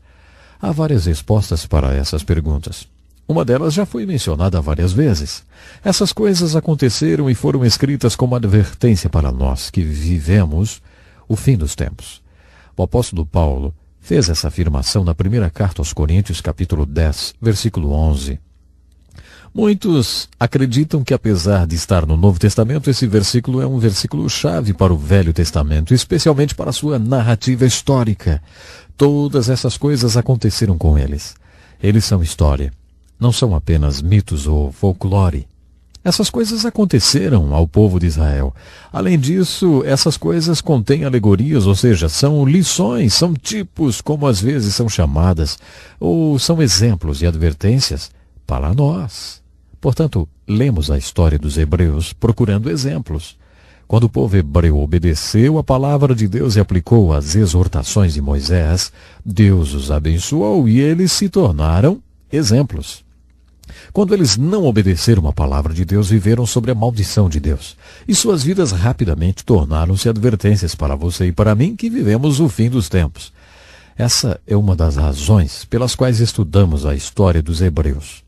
Há várias respostas para essas perguntas. Uma delas já foi mencionada várias vezes. Essas coisas aconteceram e foram escritas como advertência para nós que vivemos o fim dos tempos. O apóstolo Paulo fez essa afirmação na primeira carta aos Coríntios, capítulo 10, versículo 11. Muitos acreditam que, apesar de estar no Novo Testamento, esse versículo é um versículo-chave para o Velho Testamento, especialmente para a sua narrativa histórica. Todas essas coisas aconteceram com eles. Eles são história, não são apenas mitos ou folclore. Essas coisas aconteceram ao povo de Israel. Além disso, essas coisas contêm alegorias, ou seja, são lições, são tipos, como às vezes são chamadas, ou são exemplos e advertências para nós. Portanto, lemos a história dos hebreus procurando exemplos. Quando o povo hebreu obedeceu a palavra de Deus e aplicou as exortações de Moisés, Deus os abençoou e eles se tornaram exemplos. Quando eles não obedeceram à palavra de Deus, viveram sobre a maldição de Deus. E suas vidas rapidamente tornaram-se advertências para você e para mim que vivemos o fim dos tempos. Essa é uma das razões pelas quais estudamos a história dos hebreus.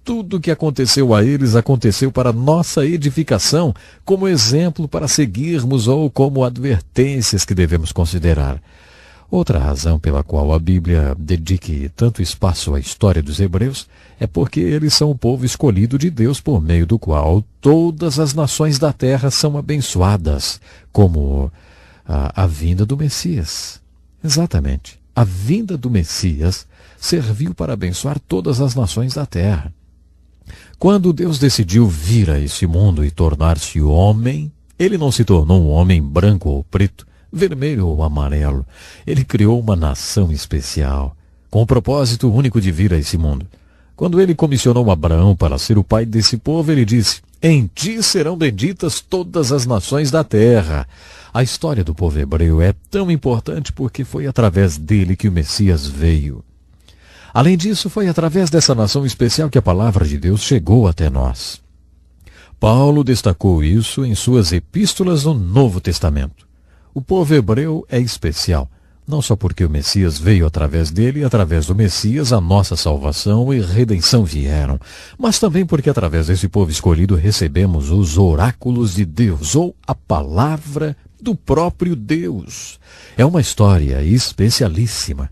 Tudo o que aconteceu a eles aconteceu para nossa edificação, como exemplo para seguirmos ou como advertências que devemos considerar. Outra razão pela qual a Bíblia dedique tanto espaço à história dos hebreus é porque eles são o povo escolhido de Deus por meio do qual todas as nações da terra são abençoadas, como a vinda do Messias. Exatamente. A vinda do Messias serviu para abençoar todas as nações da terra. Quando Deus decidiu vir a esse mundo e tornar-se homem, ele não se tornou um homem branco ou preto, vermelho ou amarelo. Ele criou uma nação especial, com o propósito único de vir a esse mundo. Quando ele comissionou Abraão para ser o pai desse povo, ele disse: "Em ti serão benditas todas as nações da terra." A história do povo hebreu é tão importante porque foi através dele que o Messias veio. Além disso, foi através dessa nação especial que a palavra de Deus chegou até nós. Paulo destacou isso em suas epístolas no Novo Testamento. O povo hebreu é especial, não só porque o Messias veio através dele e através do Messias a nossa salvação e redenção vieram, mas também porque através desse povo escolhido recebemos os oráculos de Deus, ou a palavra do próprio Deus. É uma história especialíssima.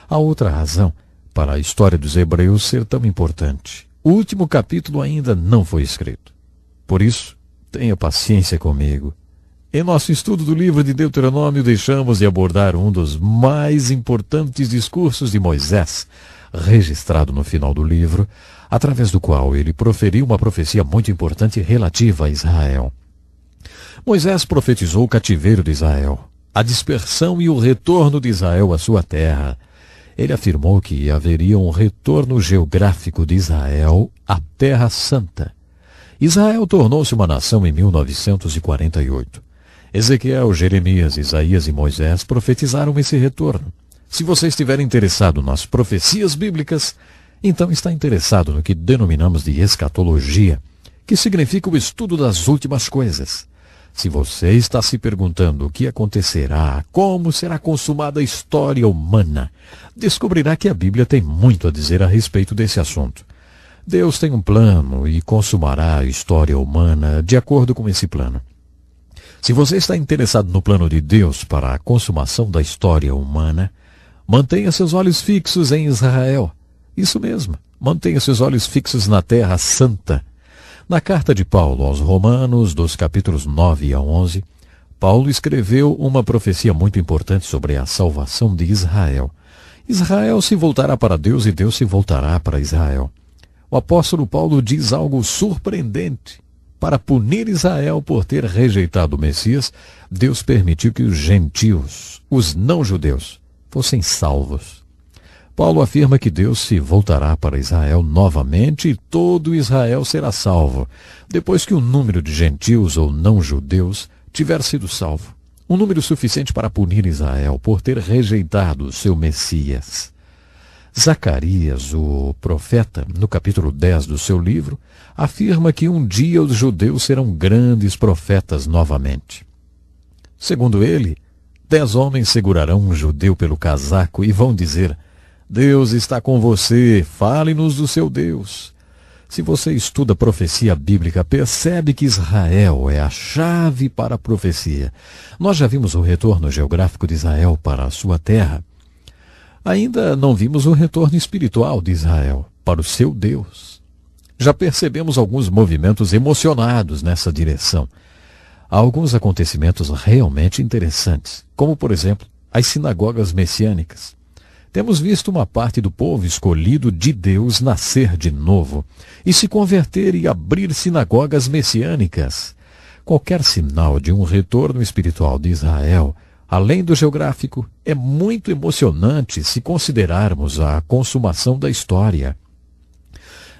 A outra razão para a história dos hebreus ser tão importante: o último capítulo ainda não foi escrito. Por isso, tenha paciência comigo. Em nosso estudo do livro de Deuteronômio, deixamos de abordar um dos mais importantes discursos de Moisés, registrado no final do livro, através do qual ele proferiu uma profecia muito importante relativa a Israel. Moisés profetizou o cativeiro de Israel, a dispersão e o retorno de Israel à sua terra. Ele afirmou que haveria um retorno geográfico de Israel à Terra Santa. Israel tornou-se uma nação em 1948. Ezequiel, Jeremias, Isaías e Moisés profetizaram esse retorno. Se você estiver interessado nas profecias bíblicas, então está interessado no que denominamos de escatologia, que significa o estudo das últimas coisas. Se você está se perguntando o que acontecerá, como será consumada a história humana, descobrirá que a Bíblia tem muito a dizer a respeito desse assunto. Deus tem um plano e consumará a história humana de acordo com esse plano. Se você está interessado no plano de Deus para a consumação da história humana, mantenha seus olhos fixos em Israel. Isso mesmo, mantenha seus olhos fixos na Terra Santa. Na carta de Paulo aos Romanos, dos capítulos 9 a 11, Paulo escreveu uma profecia muito importante sobre a salvação de Israel. Israel se voltará para Deus e Deus se voltará para Israel. O apóstolo Paulo diz algo surpreendente. Para punir Israel por ter rejeitado o Messias, Deus permitiu que os gentios, os não-judeus, fossem salvos. Paulo afirma que Deus se voltará para Israel novamente e todo Israel será salvo, depois que o número de gentios ou não-judeus tiver sido salvo. Um número suficiente para punir Israel por ter rejeitado o seu Messias. Zacarias, o profeta, no capítulo 10 do seu livro, afirma que um dia os judeus serão grandes profetas novamente. Segundo ele, 10 homens segurarão um judeu pelo casaco e vão dizer: "Deus está com você, fale-nos do seu Deus." Se você estuda a profecia bíblica, percebe que Israel é a chave para a profecia. Nós já vimos o retorno geográfico de Israel para a sua terra. Ainda não vimos o retorno espiritual de Israel para o seu Deus. Já percebemos alguns movimentos emocionados nessa direção. Há alguns acontecimentos realmente interessantes, como, por exemplo, as sinagogas messiânicas. Temos visto uma parte do povo escolhido de Deus nascer de novo e se converter e abrir sinagogas messiânicas. Qualquer sinal de um retorno espiritual de Israel, além do geográfico, é muito emocionante se considerarmos a consumação da história.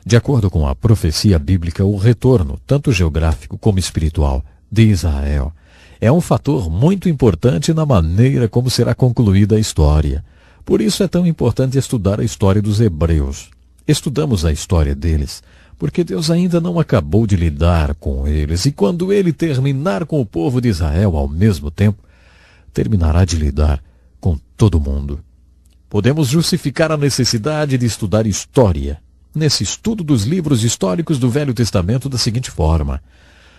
De acordo com a profecia bíblica, o retorno, tanto geográfico como espiritual, de Israel é um fator muito importante na maneira como será concluída a história. Por isso é tão importante estudar a história dos hebreus. Estudamos a história deles, porque Deus ainda não acabou de lidar com eles, e quando ele terminar com o povo de Israel ao mesmo tempo, terminará de lidar com todo mundo. Podemos justificar a necessidade de estudar história nesse estudo dos livros históricos do Velho Testamento da seguinte forma.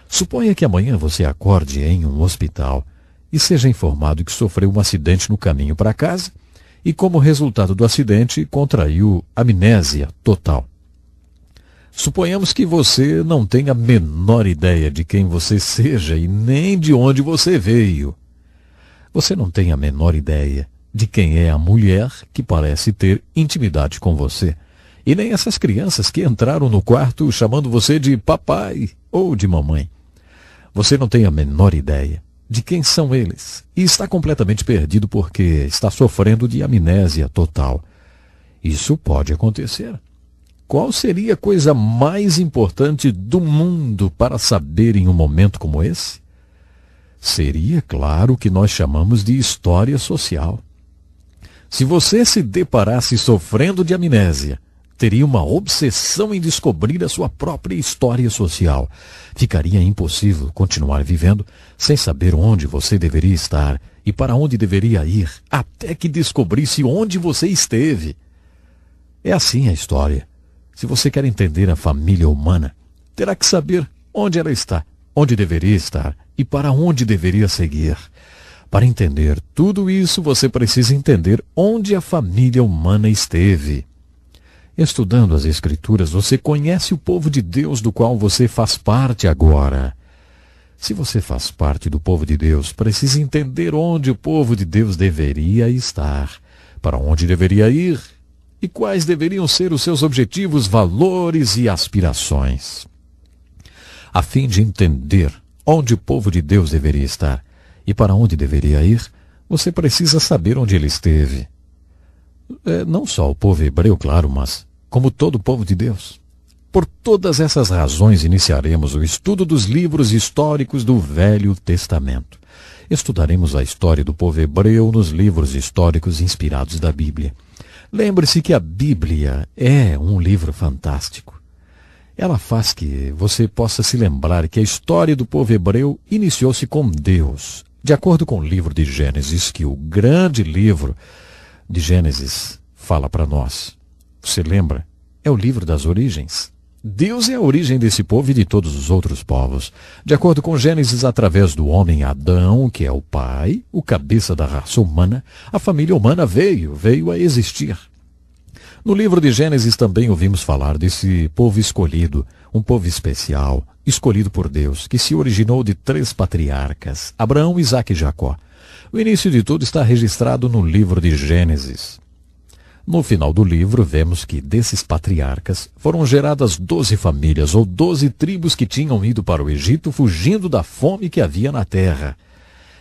Suponha que amanhã você acorde em um hospital e seja informado que sofreu um acidente no caminho para casa e, como resultado do acidente, contraiu amnésia total. Suponhamos que você não tenha a menor ideia de quem você seja e nem de onde você veio. Você não tem a menor ideia de quem é a mulher que parece ter intimidade com você, e nem essas crianças que entraram no quarto chamando você de papai ou de mamãe. Você não tem a menor ideia de quem são eles e está completamente perdido porque está sofrendo de amnésia total. Isso pode acontecer. Qual seria a coisa mais importante do mundo para saber em um momento como esse? Seria, claro, o que nós chamamos de história social. Se você se deparasse sofrendo de amnésia, teria uma obsessão em descobrir a sua própria história social. Ficaria impossível continuar vivendo sem saber onde você deveria estar e para onde deveria ir, até que descobrisse onde você esteve. É assim a história. Se você quer entender a família humana, terá que saber onde ela está, onde deveria estar e para onde deveria seguir. Para entender tudo isso, você precisa entender onde a família humana esteve. Estudando as Escrituras, você conhece o povo de Deus do qual você faz parte agora. Se você faz parte do povo de Deus, precisa entender onde o povo de Deus deveria estar, para onde deveria ir e quais deveriam ser os seus objetivos, valores e aspirações. A fim de entender onde o povo de Deus deveria estar e para onde deveria ir, você precisa saber onde ele esteve. Não só o povo hebreu, claro, mas como todo o povo de Deus. Por todas essas razões, iniciaremos o estudo dos livros históricos do Velho Testamento. Estudaremos a história do povo hebreu nos livros históricos inspirados da Bíblia. Lembre-se que a Bíblia é um livro fantástico. Ela faz que você possa se lembrar que a história do povo hebreu iniciou-se com Deus. De acordo com o livro de Gênesis, que o grande livro de Gênesis fala para nós. Você lembra? É o livro das origens. Deus é a origem desse povo e de todos os outros povos. De acordo com Gênesis, através do homem Adão, que é o pai, o cabeça da raça humana, a família humana veio a existir. No livro de Gênesis também ouvimos falar desse povo escolhido, um povo especial, escolhido por Deus, que se originou de 3 patriarcas, Abraão, Isaque e Jacó. O início de tudo está registrado no livro de Gênesis. No final do livro, vemos que desses patriarcas foram geradas 12 famílias ou 12 tribos que tinham ido para o Egito fugindo da fome que havia na terra.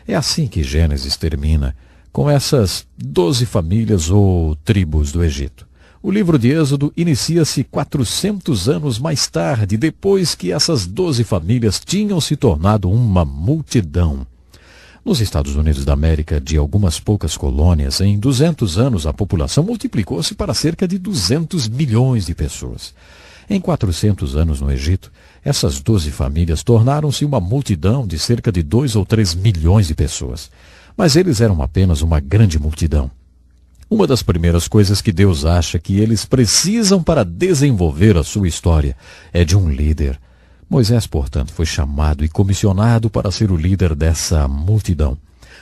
É assim que Gênesis termina, com essas 12 famílias ou tribos do Egito. O livro de Êxodo inicia-se 400 anos mais tarde, depois que essas 12 famílias tinham se tornado uma multidão. Nos Estados Unidos da América, de algumas poucas colônias, em 200 anos a população multiplicou-se para cerca de 200 milhões de pessoas. Em 400 anos no Egito, essas 12 famílias tornaram-se uma multidão de cerca de 2 ou 3 milhões de pessoas. Mas eles eram apenas uma grande multidão. Uma das primeiras coisas que Deus acha que eles precisam para desenvolver a sua história é de um líder. Moisés, portanto, foi chamado e comissionado para ser o líder dessa multidão.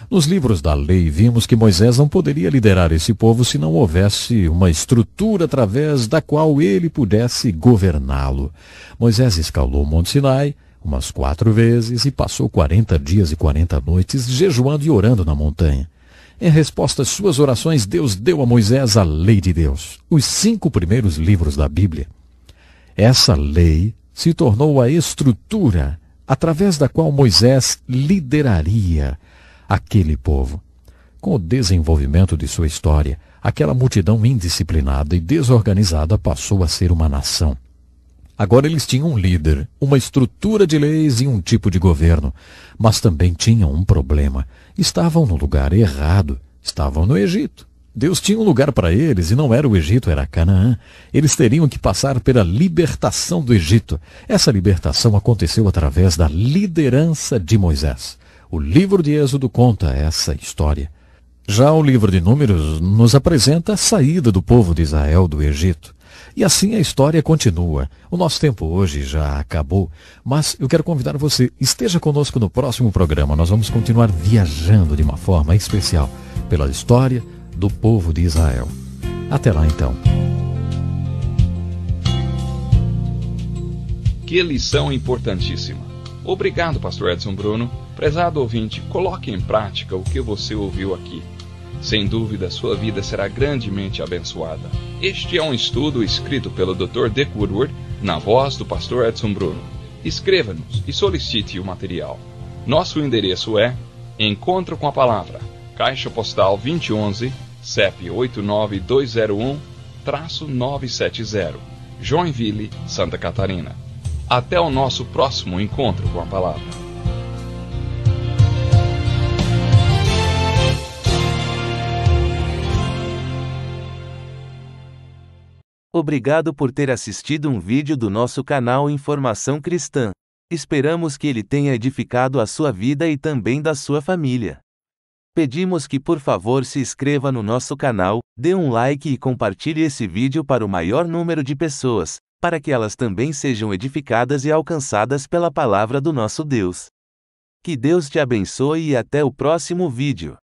Nos livros da lei, vimos que Moisés não poderia liderar esse povo se não houvesse uma estrutura através da qual ele pudesse governá-lo. Moisés escalou o Monte Sinai umas 4 vezes e passou 40 dias e 40 noites jejuando e orando na montanha. Em resposta às suas orações, Deus deu a Moisés a lei de Deus, os 5 primeiros livros da Bíblia. Essa lei se tornou a estrutura através da qual Moisés lideraria aquele povo. Com o desenvolvimento de sua história, aquela multidão indisciplinada e desorganizada passou a ser uma nação. Agora eles tinham um líder, uma estrutura de leis e um tipo de governo, mas também tinham um problema. Estavam no lugar errado, estavam no Egito. Deus tinha um lugar para eles e não era o Egito, era Canaã. Eles teriam que passar pela libertação do Egito. Essa libertação aconteceu através da liderança de Moisés. O livro de Êxodo conta essa história. Já o livro de Números nos apresenta a saída do povo de Israel do Egito. E assim a história continua. O nosso tempo hoje já acabou, mas eu quero convidar você, esteja conosco no próximo programa. Nós vamos continuar viajando de uma forma especial pela história do povo de Israel. Até lá então. Que lição importantíssima. Obrigado, pastor Edson Bruno. Prezado ouvinte, coloque em prática o que você ouviu aqui. Sem dúvida, sua vida será grandemente abençoada. Este é um estudo escrito pelo Dr. Dick Woodward, na voz do pastor Edson Bruno. Escreva-nos e solicite o material. Nosso endereço é Encontro com a Palavra, Caixa Postal 2011, CEP 89201-970, Joinville, Santa Catarina. Até o nosso próximo Encontro com a Palavra. Obrigado por ter assistido um vídeo do nosso canal Informação Cristã. Esperamos que ele tenha edificado a sua vida e também da sua família. Pedimos que por favor se inscreva no nosso canal, dê um like e compartilhe esse vídeo para o maior número de pessoas, para que elas também sejam edificadas e alcançadas pela palavra do nosso Deus. Que Deus te abençoe e até o próximo vídeo.